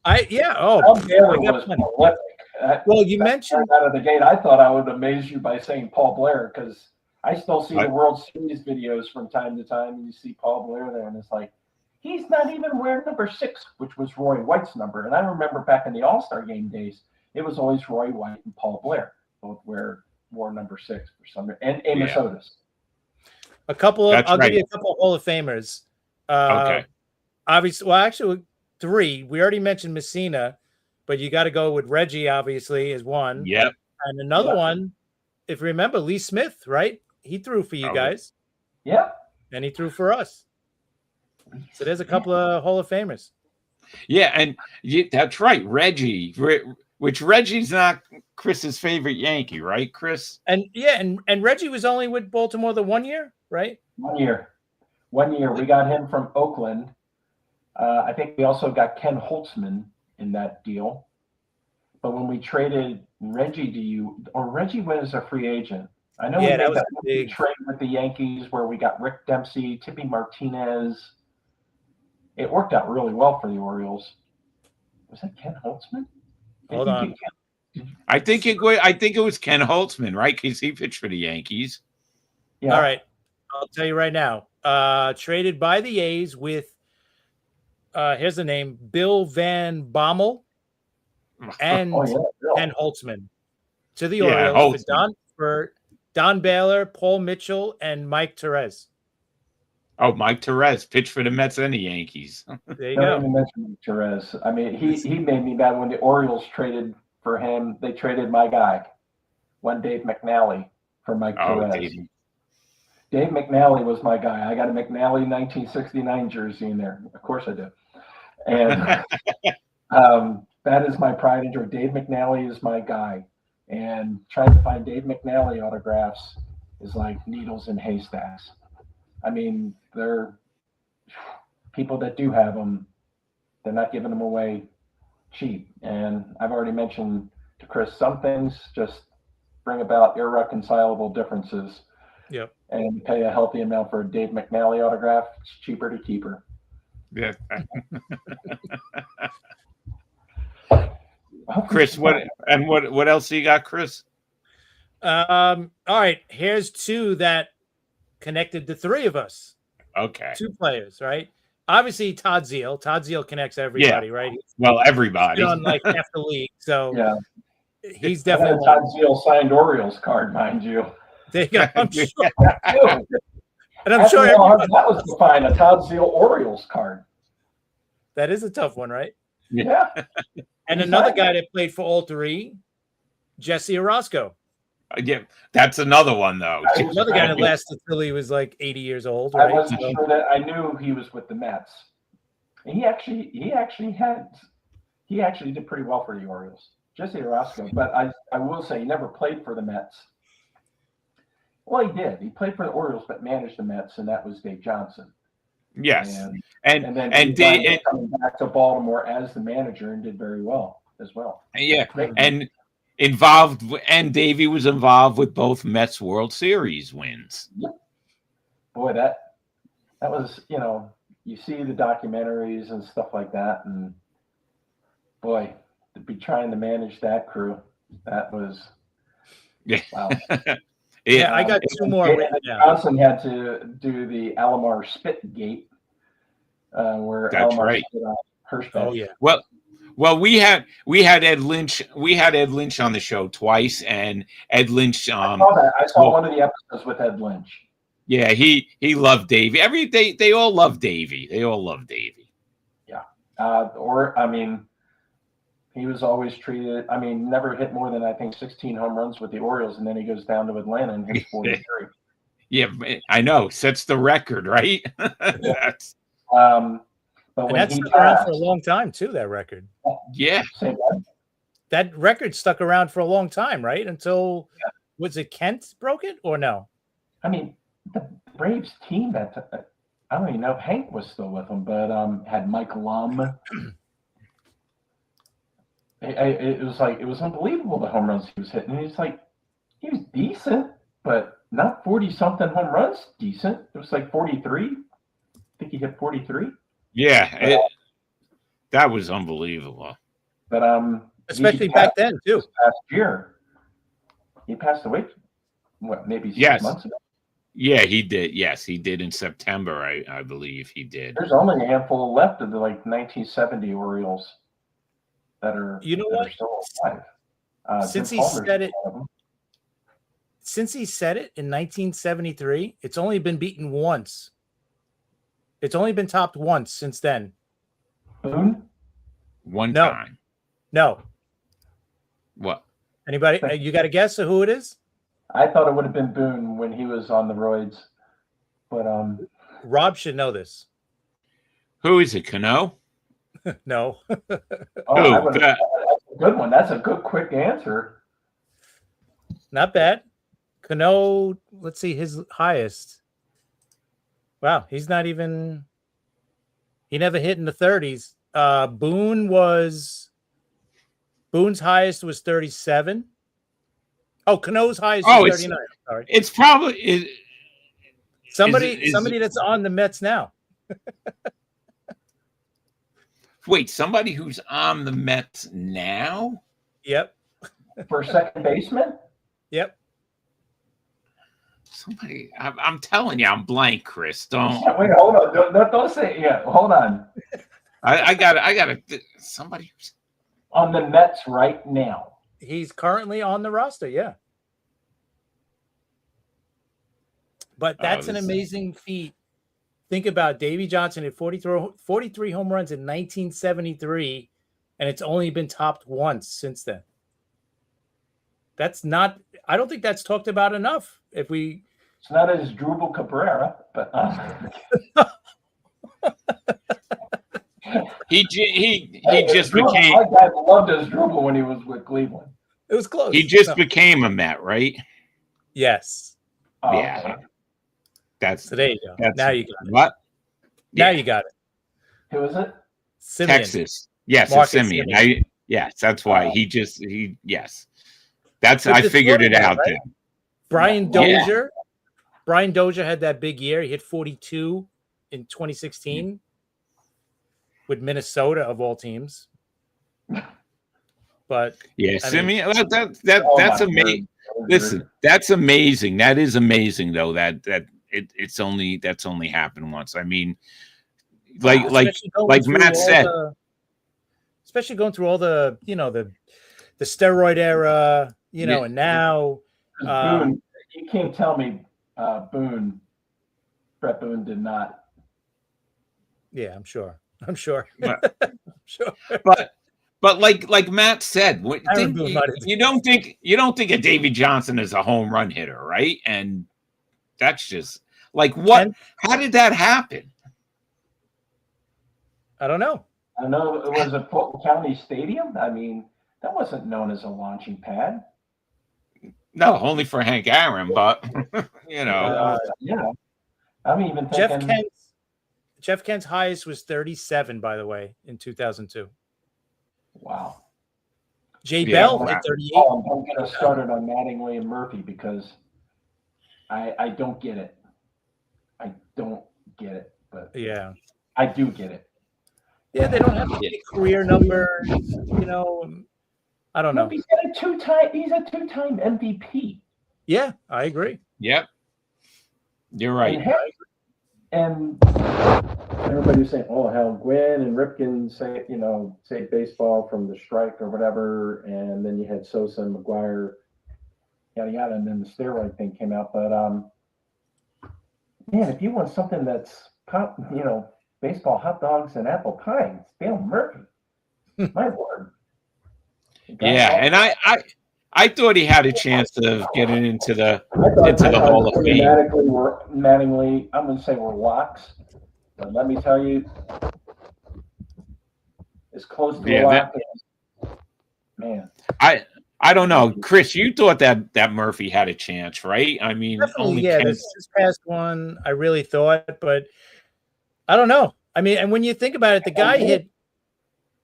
Blair was prolific. Well, you mentioned out of the gate. I thought I would amaze you by saying Paul Blair, because I still see the World Series videos from time to time, and you see Paul Blair there, and it's like, he's not even wearing number 6, which was Roy White's number. And I remember back in the All-Star game days, it was always Roy White and Paul Blair both wore number 6 for some reason, and Amos Otis. I'll give you a couple of Hall of Famers. Okay. Obviously, well, actually 3. We already mentioned Messina, but you got to go with Reggie, obviously, is one. Yep. And another one, if you remember, Lee Smith, right? He threw for you guys. Yeah. And he threw for us. So there's a couple of Hall of Famers. Yeah, and that's right, Reggie. Which Reggie's not Chris's favorite Yankee, right, Chris? And Reggie was only with Baltimore the 1 year, right? 1 year. 1 year. We got him from Oakland. I think we also got Ken Holtzman in that deal. But when we traded Reggie Reggie went as a free agent. I know we made that big trade with the Yankees where we got Rick Dempsey, Tippy Martinez. It worked out really well for the Orioles. Was that Ken Holtzman? Hold on. I think it was Ken Holtzman, right? Because he pitched for the Yankees. Yeah. All right. I'll tell you right now. Traded by the A's with here's the name, Bill Van Bommel and Ken Holtzman to the Orioles for Don Baylor, Paul Mitchell, and Mike Torres. Oh, Mike Torres pitched for the Mets and the Yankees. There you go. Don't even mention Torres. I mean, he made me mad when the Orioles traded for him. They traded my guy, one Dave McNally, for Mike Torres. Dave McNally was my guy. I got a McNally 1969 jersey in there. Of course I do. And that is my pride and joy. Dave McNally is my guy. And trying to find Dave McNally autographs is like needles in haystacks. I mean, they're people that do have them, they're not giving them away cheap. And I've already mentioned to Chris, some things just bring about irreconcilable differences. Yep. And pay a healthy amount for a Dave McNally autograph. It's cheaper to keep her. Yeah. Chris, what else do you got, Chris? All right. Here's 2 that connected the 3 of us. Okay. 2 players, right? Obviously, Todd Zeile. Todd Zeile connects everybody, right? Well, everybody. He's on like half the league, so he's I definitely Todd Zeile signed Orioles card, mind you. There you go. I'm sure. And I'm sure that was to find a Todd Zeile Orioles card. That is a tough one, right? Yeah. And another guy that played for all 3, Jesse Orozco. Yeah, that's another one though. Another guy that lasted until he was like 80 years old. Right? I wasn't sure that I knew he was with the Mets. And he actually did pretty well for the Orioles, Jesse Orozco. But I will say he never played for the Mets. Well, he did. He played for the Orioles, but managed the Mets, and that was Dave Johnson. Yes, and then Dave coming back to Baltimore as the manager and did very well as well. Yeah, and Davey was involved with both Mets World Series wins. Yep. Boy, that was, you see the documentaries and stuff like that, and boy, to be trying to manage that crew, that was wow. Yeah, I got 2 more written down. Johnson had to do the Alomar spit gate, where that's Alomar right. spit on Hirschbeck. Oh yeah. Well, we had Ed Lynch. We had Ed Lynch on the show twice, and Ed Lynch. I saw one of the episodes with Ed Lynch. Yeah, he loved Davey. They all love Davey. They all love Davey. Yeah. He was always treated. Never hit more than I think 16 home runs with the Orioles, and then he goes down to Atlanta and hits 43. Yeah, I know. Sets the record, right? That's but And when that's he stuck around passed, for a long time too. That record. yeah. say that? That record stuck around for a long time, right? Until was it Kent broke it or no? The Braves team that I don't even know if Hank was still with them, but had Mike Lum. It was unbelievable the home runs he was hitting. He was decent, but not 40-something home runs. Decent. It was like 43. I think he hit 43. Yeah, that was unbelievable. But Especially back then too. Last year, he passed away. What, maybe 6 months ago? Yeah, he did. Yes, he did in September. I believe he did. There's only a handful left of the 1970 Orioles that are still alive. Since he said it in 1973, it's only been beaten once. It's only been topped once since then. Boone? One time. No. What? Anybody? You got a guess of who it is? I thought it would have been Boone when he was on the roids, but Rob should know this. Who is it? Cano? No. That's a good one. That's a good quick answer. Not bad. Cano, let's see his highest. Wow, he's not even. He never hit in the 30s. Boone's highest was 37. Oh, Cano's highest was 39. Sorry. It's probably somebody that's on the Mets now. Wait, somebody who's on the Mets now? Yep. For second baseman? Yep. Somebody, I'm telling you, I'm blank, Chris. Don't. Wait, hold on. Don't say it yet. Hold on. I got somebody who's on the Mets right now. He's currently on the roster, yeah. But that's an amazing feat. Think about Davey Johnson at 43 home runs in 1973, and it's only been topped once since then. I don't think that's talked about enough. It's not as Drupal Cabrera, but he just became. My dad loved his Drupal when he was with Cleveland. It was close. He just became a Met, right? Yes. Oh, yeah. Okay. So there you go. Now you got it. What? Now you got it. Who is it? Semien. Texas. Yes, it's Semien. Yes, that's why yes. I figured it out then. Brian Dozier. Yeah. Brian Dozier had that big year. He hit 42 in 2016 with Minnesota of all teams. But Semien, that's amazing. Listen, that's amazing. That is amazing, though. That's only happened once. I mean, like Matt said, especially going through all the the steroid era, and now Boone, you can't tell me Brett Boone did not. Yeah, I'm sure. I'm sure. But like Matt said, you don't think of Davey Johnson as a home run hitter, right? And that's just like what? How did that happen? I don't know. I know it was a Fulton County Stadium. I mean, that wasn't known as a launching pad. No, only for Hank Aaron, but yeah. I'm even thinking Jeff Kent's highest was 37, by the way, in 2002. Wow. Bell at 38. Don't get us started on Mattingly and Murphy because I don't get it. I don't get it, but yeah, I do get it. Yeah, they don't have to get career numbers, I don't know. He's a two-time MVP. Yeah, I agree. Yep. You're right. And everybody's saying, how Gwynn and Ripken say baseball from the strike or whatever, and then you had Sosa and McGuire, yada yada, and then the steroid thing came out. But Man, if you want something that's baseball hot dogs and apple pie, it's Dale Murphy. My word. Yeah, and I thought he had a chance of getting into the Hall of Fame. Mattingly, I'm going to say we're locks. But let me tell you, as close to a lock as, man. I don't know, Chris. You thought that Murphy had a chance, right? I mean, definitely, this past one, I really thought, but I don't know. I mean, and when you think about it, the guy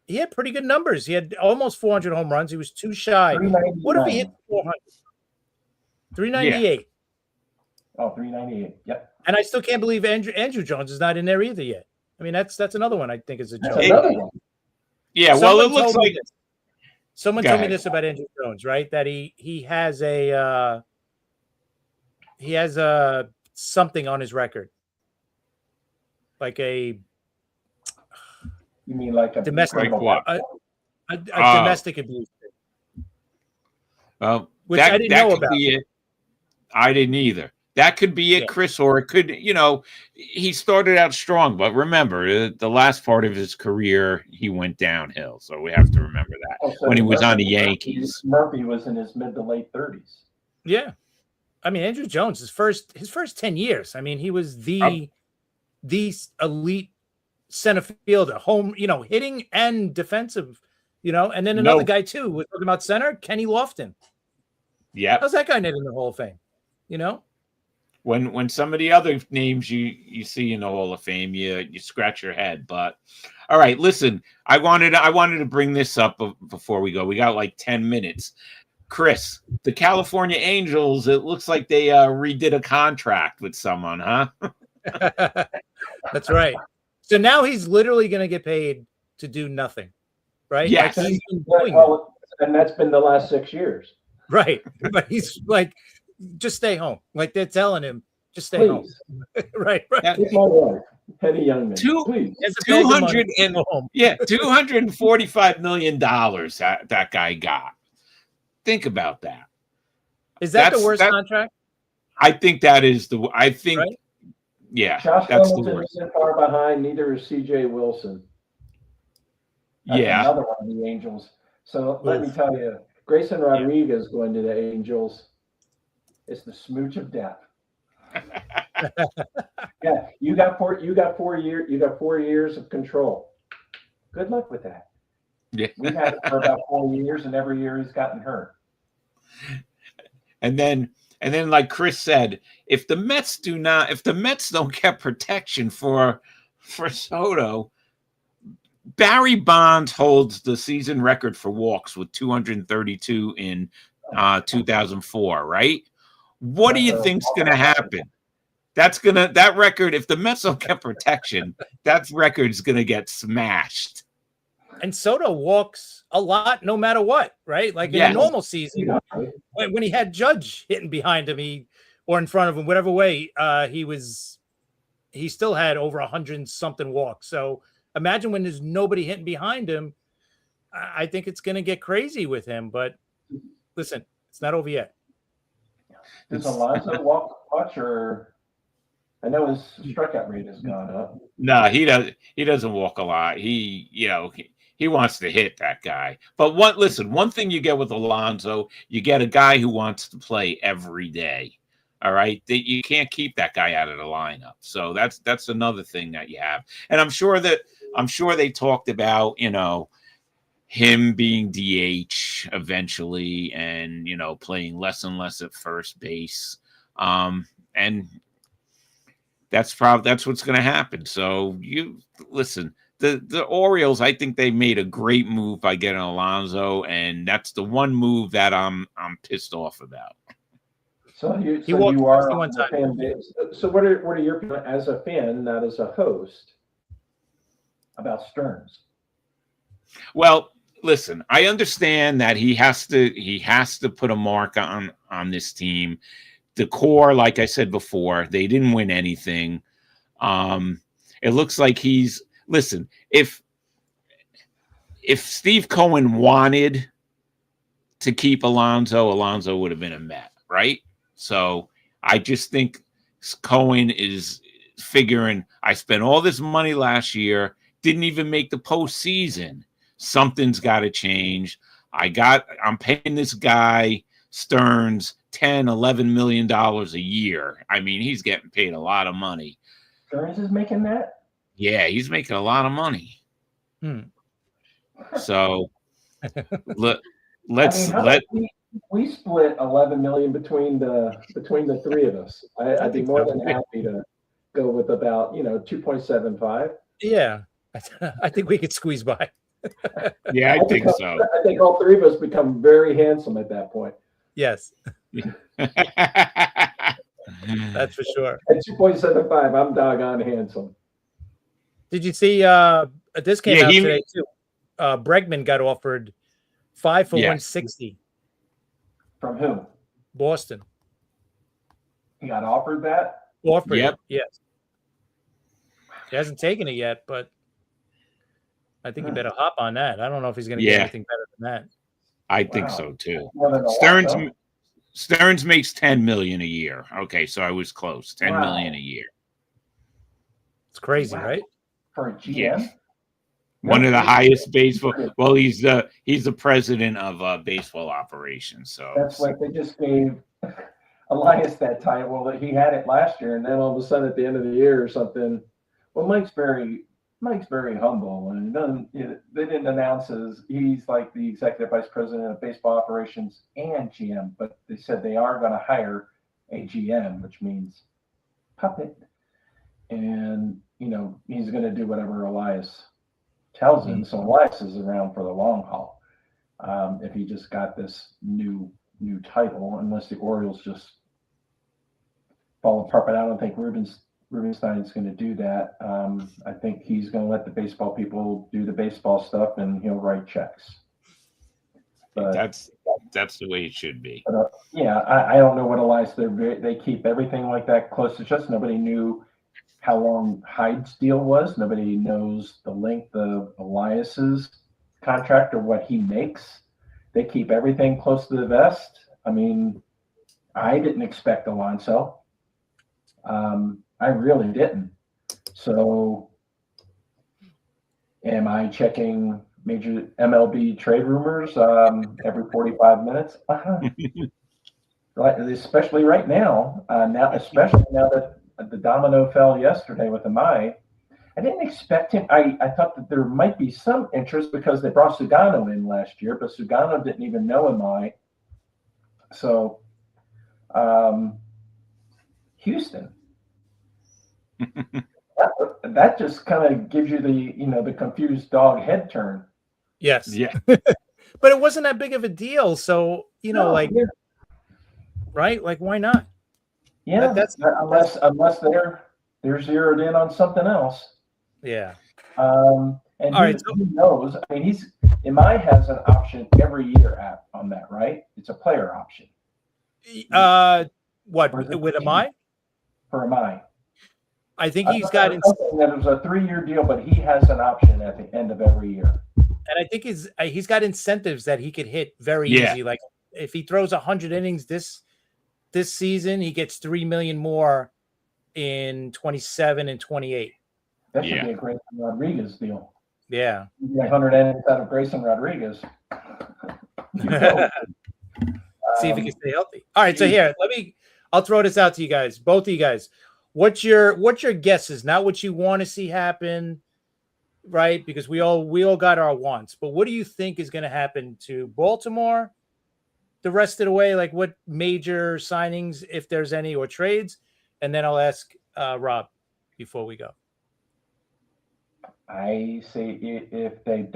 he had pretty good numbers. He had almost 400 home runs. He was too shy. What if he hit 400? 398. Yeah. Oh, 398. Yep. And I still can't believe Andrew Jones is not in there either yet. I mean, that's another one I think is a joke. Yeah, well, it looks like someone told me this about Andrew Jones, right? That he has something on his record, like a. You mean like a domestic what? A domestic abuse? Well, which I didn't know about. I didn't either. That could be it, Chris, or it could, he started out strong, but remember, the last part of his career, he went downhill. So we have to remember that when he was on the Yankees. Murphy was in his mid to late 30s. Yeah. I mean, Andrew Jones, his first 10 years, I mean, he was the elite center fielder, home, hitting and defensive, and then another guy too. We're talking about center, Kenny Lofton. Yeah. How's that guy not in the Hall of Fame? When some of the other names you see in the Hall of Fame, you scratch your head. But all right, listen, I wanted to bring this up before we go. We got like 10 minutes. Chris, the California Angels, it looks like they redid a contract with someone, huh? That's right. So now he's literally going to get paid to do nothing, right? Yes. And that's been the last 6 years. Right. But he's like, just stay home. Like they're telling him, just stay home. right. It's my wife, Penny Youngman. $245 million that guy got. Think about that. Is that's the worst contract? I think that is right? Yeah, Josh Hamilton isn't far behind. Neither is C.J. Wilson. That's another one of the Angels. So let me tell you, Grayson Rodriguez going to the Angels is the smooch of death. Yeah, you got 4 years of control. Good luck with that. Yeah. We've had it for about 4 years, and every year he's gotten hurt. And then, like Chris said, if the Mets don't get protection for Soto, Barry Bonds holds the season record for walks with 232 in 2004. Right? What do you think's going to happen? That record. If the Mets don't get protection, that record's going to get smashed. And Soto walks a lot, no matter what, right? Like in a normal season, when he had Judge hitting behind him, or in front of him, whatever way, he still had over 100-something walks. So imagine when there's nobody hitting behind him. I think it's going to get crazy with him. But listen, it's not over yet. Does Alonso walk much, or I know his strikeout rate has gone up? No, he doesn't walk a lot. He wants to hit that guy. But one thing you get with Alonso, you get a guy who wants to play every day. All right. You can't keep that guy out of the lineup. So that's another thing that you have. And I'm sure they talked about, him being DH eventually and, playing less and less at first base. And that's what's going to happen. So you listen. The Orioles, I think they made a great move by getting Alonso, and that's the one move that I'm pissed off about. So you are on the fan base. So what are your, as a fan, not as a host, about Stearns? Well, listen, I understand that he has to put a mark on this team. The core, like I said before, they didn't win anything. It looks like listen, if Steve Cohen wanted to keep Alonso would have been a Met, right? So I just think Cohen is figuring, I spent all this money last year, didn't even make the postseason. Something's got to change. I'm paying this guy Stearns $10-11 million a year. I mean, he's getting paid a lot of money. Stearns is making that? Yeah, he's making a lot of money. So let's we split 11 million between the three of us. I'd be more than happy to go with about 2.75. Yeah, I think we could squeeze by. Yeah, I think so. I think all three of us become very handsome at that point. Yes. That's for sure. At 2.75, I'm doggone handsome. Did you see this came out today too? Bregman got offered 5 for 160. From whom? Boston. He got offered that? Offered it, yes. He hasn't taken it yet, but I think he better hop on that. I don't know if he's going to get anything better than that. I think so too. Stearns Stearns makes $10 million a year. Okay, so I was close. $10 million a year. It's crazy, right? For a GM? Yes. One of the highest baseball. Well, he's the president of baseball operations. So that's like they just gave Elias that title. Well, he had it last year, and then all of a sudden at the end of the year or something. Well, Mike's very humble, and they didn't announce he's like the executive vice president of baseball operations and GM, but they said they are going to hire a GM, which means puppet, and he's going to do whatever Elias tells him. So Elias is around for the long haul. If he just got this new title, unless the Orioles just fall apart, but I don't think Rubenstein's going to do that. I think he's going to let the baseball people do the baseball stuff, and he'll write checks. But that's the way it should be. But, I don't know what Elias. They keep everything like that close to chest. Nobody knew how long Hyde's deal was. Nobody knows the length of Elias's contract or what he makes. They keep everything close to the vest. I mean, I didn't expect Alonso. I really didn't. So am I checking major MLB trade rumors every 45 minutes? Right, especially right now. Especially now that the domino fell yesterday with Imai. I didn't expect him. I thought that there might be some interest because they brought Sugano in last year, but Sugano didn't even know Imai. So Houston. that just kind of gives you the confused dog head turn. Yes. Yeah. But it wasn't that big of a deal. So, right? Like, why not? Yeah. Unless they're zeroed in on something else. Yeah. And who knows? I mean, Imai has an option every year on that, right? It's a player option. What with Imai? For Imai. I think he's got that it was a 3-year deal, but he has an option at the end of every year. And I think he's got incentives that he could hit very easy. Like if he throws 100 innings this season, he gets $3 million more in 27 and 28. That should be a Grayson Rodriguez deal. Yeah. 100 innings out of Grayson Rodriguez. See if he can stay healthy. All right, so here, I'll throw this out to you guys, both of you guys. What's your guesses? Not what you want to see happen, right? Because we all got our wants. But what do you think is going to happen to Baltimore the rest of the way? Like what major signings, if there's any, or trades? And then I'll ask Rob before we go. I say if the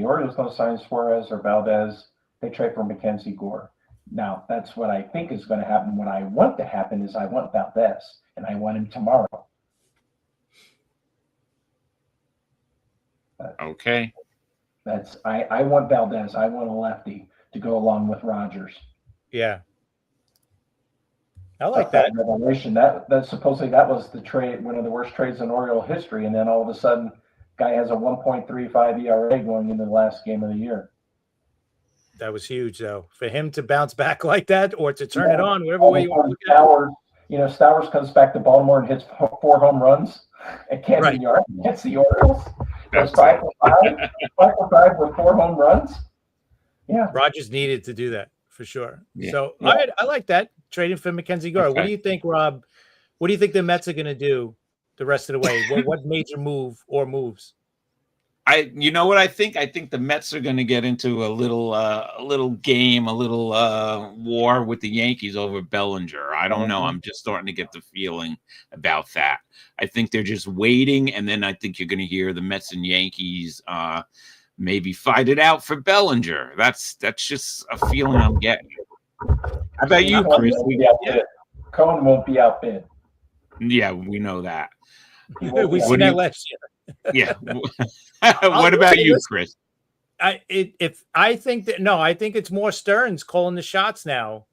Orioles don't sign Suarez or Valdez, they trade for Mackenzie Gore. Now, that's what I think is going to happen. What I want to happen is I want Valdez, and I want him tomorrow. Okay. I want Valdez. I want a lefty to go along with Rogers. Yeah. I like that. Revelation. That supposedly that was the trade, one of the worst trades in Oriole history, and then all of a sudden, guy has a 1.35 ERA going into the last game of the year. That was huge, though, for him to bounce back like that, or to turn it on, whatever way you want to look at it. Stowers comes back to Baltimore and hits 4 home runs at Camden Yards against the Orioles. Goes 5 for 5 with 4 home runs. Yeah, Rogers needed to do that for sure. Yeah. So I like that trading for Mackenzie Gore. Okay. What do you think, Rob? What do you think the Mets are going to do the rest of the way? What major move or moves? You know what I think? I think the Mets are going to get into a little game, a little war with the Yankees over Bellinger. I don't know. I'm just starting to get the feeling about that. I think they're just waiting, and then I think you're going to hear the Mets and Yankees maybe fight it out for Bellinger. That's just a feeling I'm getting. How about you, Chris? Cohen won't be outbid. Yeah, we know that. We seen that last year. Yeah. What about you, Chris? I think it's more Stearns calling the shots now.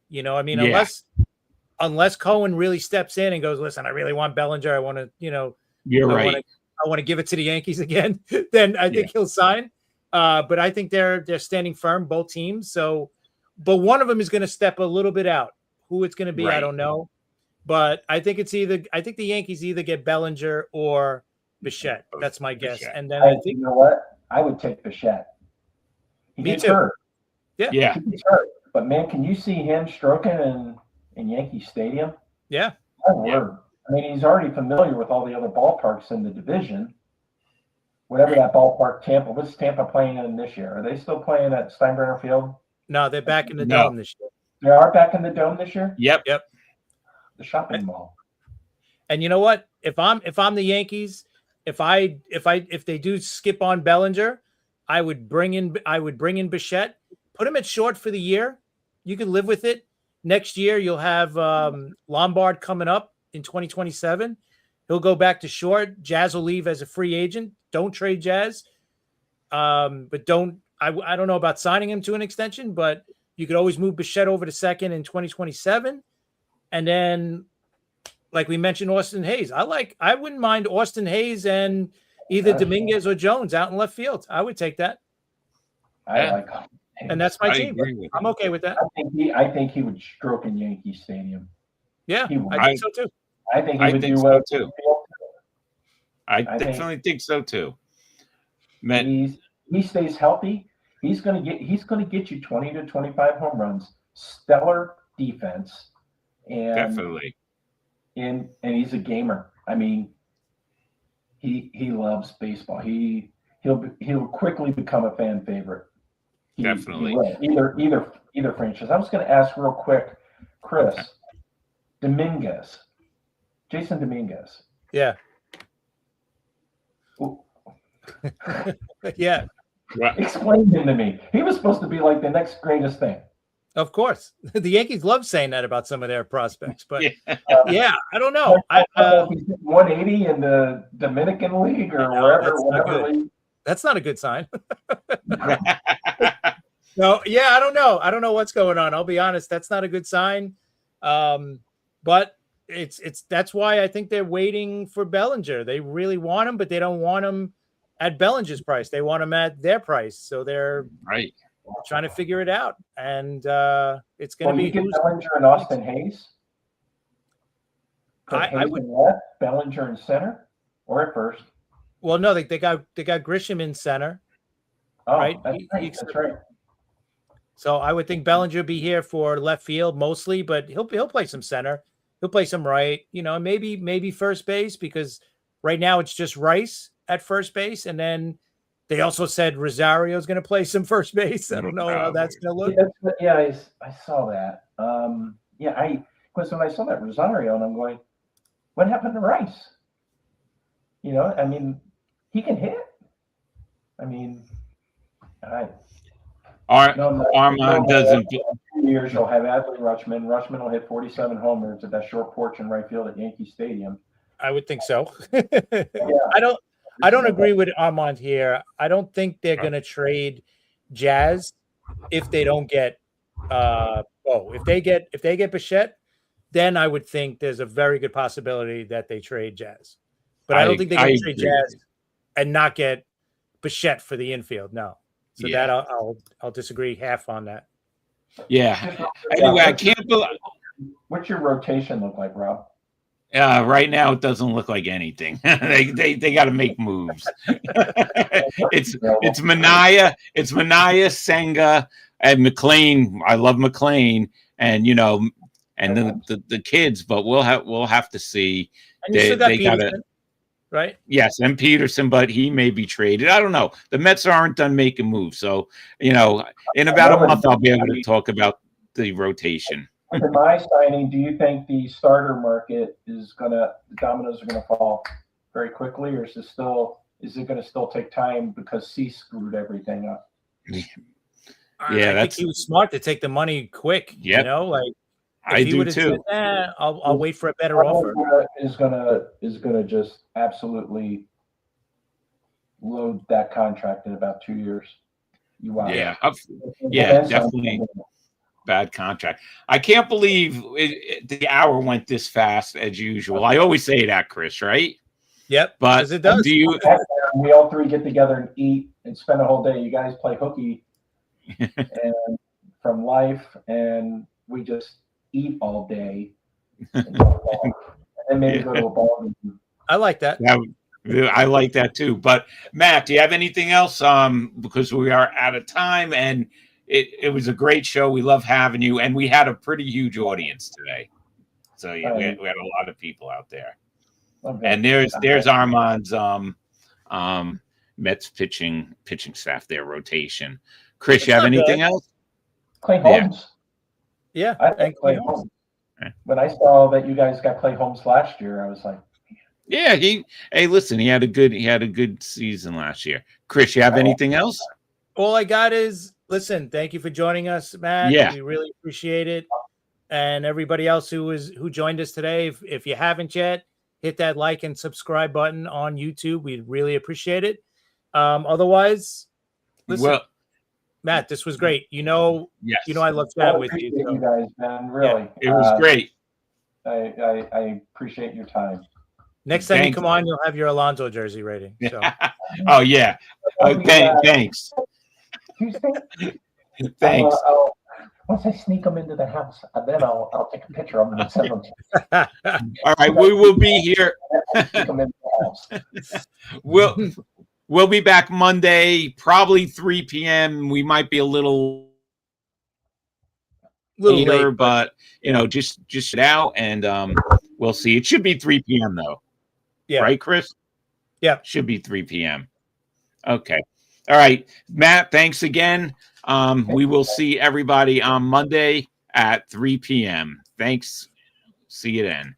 Unless Cohen really steps in and goes, listen, I really want Bellinger. I want to, You're right. I want to give it to the Yankees again. Then I think he'll sign. But I think they're standing firm, both teams. So, but one of them is going to step a little bit out. Who it's going to be, I don't know. But I think the Yankees either get Bellinger or Bichette. That's my guess. And then I think, you know what? I would take Bichette. He gets hurt. Yeah. He gets hurt. But man, can you see him stroking in Yankee Stadium? Yeah. Oh, word. I mean, he's already familiar with all the other ballparks in the division. Whatever that ballpark, what's Tampa playing in this year? Are they still playing at Steinbrenner Field? No, they're back in the dome this year. They are back in the dome this year? Yep. The shopping mall. And you know what? If I'm the Yankees, if they do skip on Bellinger, I would bring in Bichette, put him at short for the year. You can live with it. Next year you'll have Lombard coming up in 2027. He'll go back to short. Jazz will leave as a free agent. Don't trade Jazz. But I don't know about signing him to an extension, but you could always move Bichette over to second in 2027. And then, like we mentioned, Austin Hayes. I wouldn't mind Austin Hayes and either Dominguez or Jones out in left field. I would take that. I like him. And that's my team. I'm okay with that. I think he would stroke in Yankee Stadium. Yeah, I think so too. I think he would do well too. I definitely think so too. Man, he stays healthy. He's gonna get you 20 to 25 home runs. Stellar defense. And definitely. And he's a gamer. I mean, he loves baseball. He'll quickly become a fan favorite. Definitely. Either franchise. I was going to ask real quick, Chris, Jason Dominguez. Yeah. Yeah. Explain him to me. He was supposed to be like the next greatest thing. Of course. The Yankees love saying that about some of their prospects, but I don't know. I don't know if he's 180 in the Dominican League or whatever league. That's not a good sign. No, I don't know. I don't know what's going on. I'll be honest. That's not a good sign. But that's why I think they're waiting for Bellinger. They really want him, but they don't want him at Bellinger's price. They want him at their price. So they're trying to figure it out. And it's going to be Bellinger and Austin Hayes. I would left, Bellinger in center or at first. Well, no, they got Grisham in center. Oh, right? That's right. So I would think Bellinger will be here for left field mostly, but he'll play some center. He'll play some right, maybe first base, because right now it's just Rice at first base. And then they also said Rosario is going to play some first base. I don't know how that's going to look. I saw that. Because when I saw that Rosario, and I'm going, what happened to Rice? I mean, he can hit. I mean, Armand doesn't. 2 years you'll have Adley Rutschman. Rutschman will hit 47 homers at that short porch in right field at Yankee Stadium. I would think so. I don't agree with Armand here. I don't think they're going to trade Jazz if they don't get if they get Bichette, then I would think there's a very good possibility that they trade Jazz. But I don't think they can trade Jazz and not get Bichette for the infield. No. So that I'll disagree half on that. Yeah. Anyway, I can't believe What's your rotation look like, Rob? Right now, it doesn't look like anything. they got to make moves. it's Mania, Senga, and McLean. I love McLean, and and the kids. But we'll have to see. And you still got They got Peterson, to. right? Yes, and Peterson, but he may be traded. I don't know. The Mets aren't done making moves, so in about a month I'll be able to talk about the rotation. For my signing, do you think the starter market the dominoes are gonna fall very quickly, or is it gonna still take time because C screwed everything up? I think he was smart to take the money quick. Yep. Like if I he do would have too. said, I'll wait for a better offer. Is gonna just absolutely load that contract in about 2 years. You watch. Yeah, definitely. Bad contract. I can't believe the hour went this fast as usual. I always say that, Chris, right? Yep, but it does. We all three get together and eat and spend a whole day. You guys play hooky and from life, and we just eat all day and maybe go to a ball game. I like that. I like that too. But Matt, do you have anything else? Because we are out of time, and it was a great show. We love having you, and we had a pretty huge audience today. So yeah, we had a lot of people out there. Okay. And there's Armand's Mets pitching staff, their rotation. Chris, you have anything else? Clay Holmes. Yeah, I think Clay Holmes. When I saw that you guys got Clay Holmes last year, I was like, yeah, listen, he had a good season last year. Chris, you have anything else? All I got is listen, thank you for joining us, Matt. Yeah. We really appreciate it. And everybody else who joined us today, if you haven't yet, hit that like and subscribe button on YouTube. We'd really appreciate it. Otherwise, listen, Matt, this was great. Yes. I love chatting with you. You guys, man, really. Yeah, it was great. I appreciate your time. Next time you come on, you'll have your Alonso jersey rating. So. Oh yeah. Thanks. Thanks. Once I sneak them into the house, and then I'll take a picture of them and send them to you. All right, we will be here. We'll be back Monday, probably 3 p.m. We might be a little later, late, but just it out, and we'll see. It should be 3 p.m. though. Yeah. Right, Chris? Yeah. Should be 3 p.m. Okay. All right, Matt, thanks again. We will see everybody on Monday at 3 p.m. Thanks. See you then.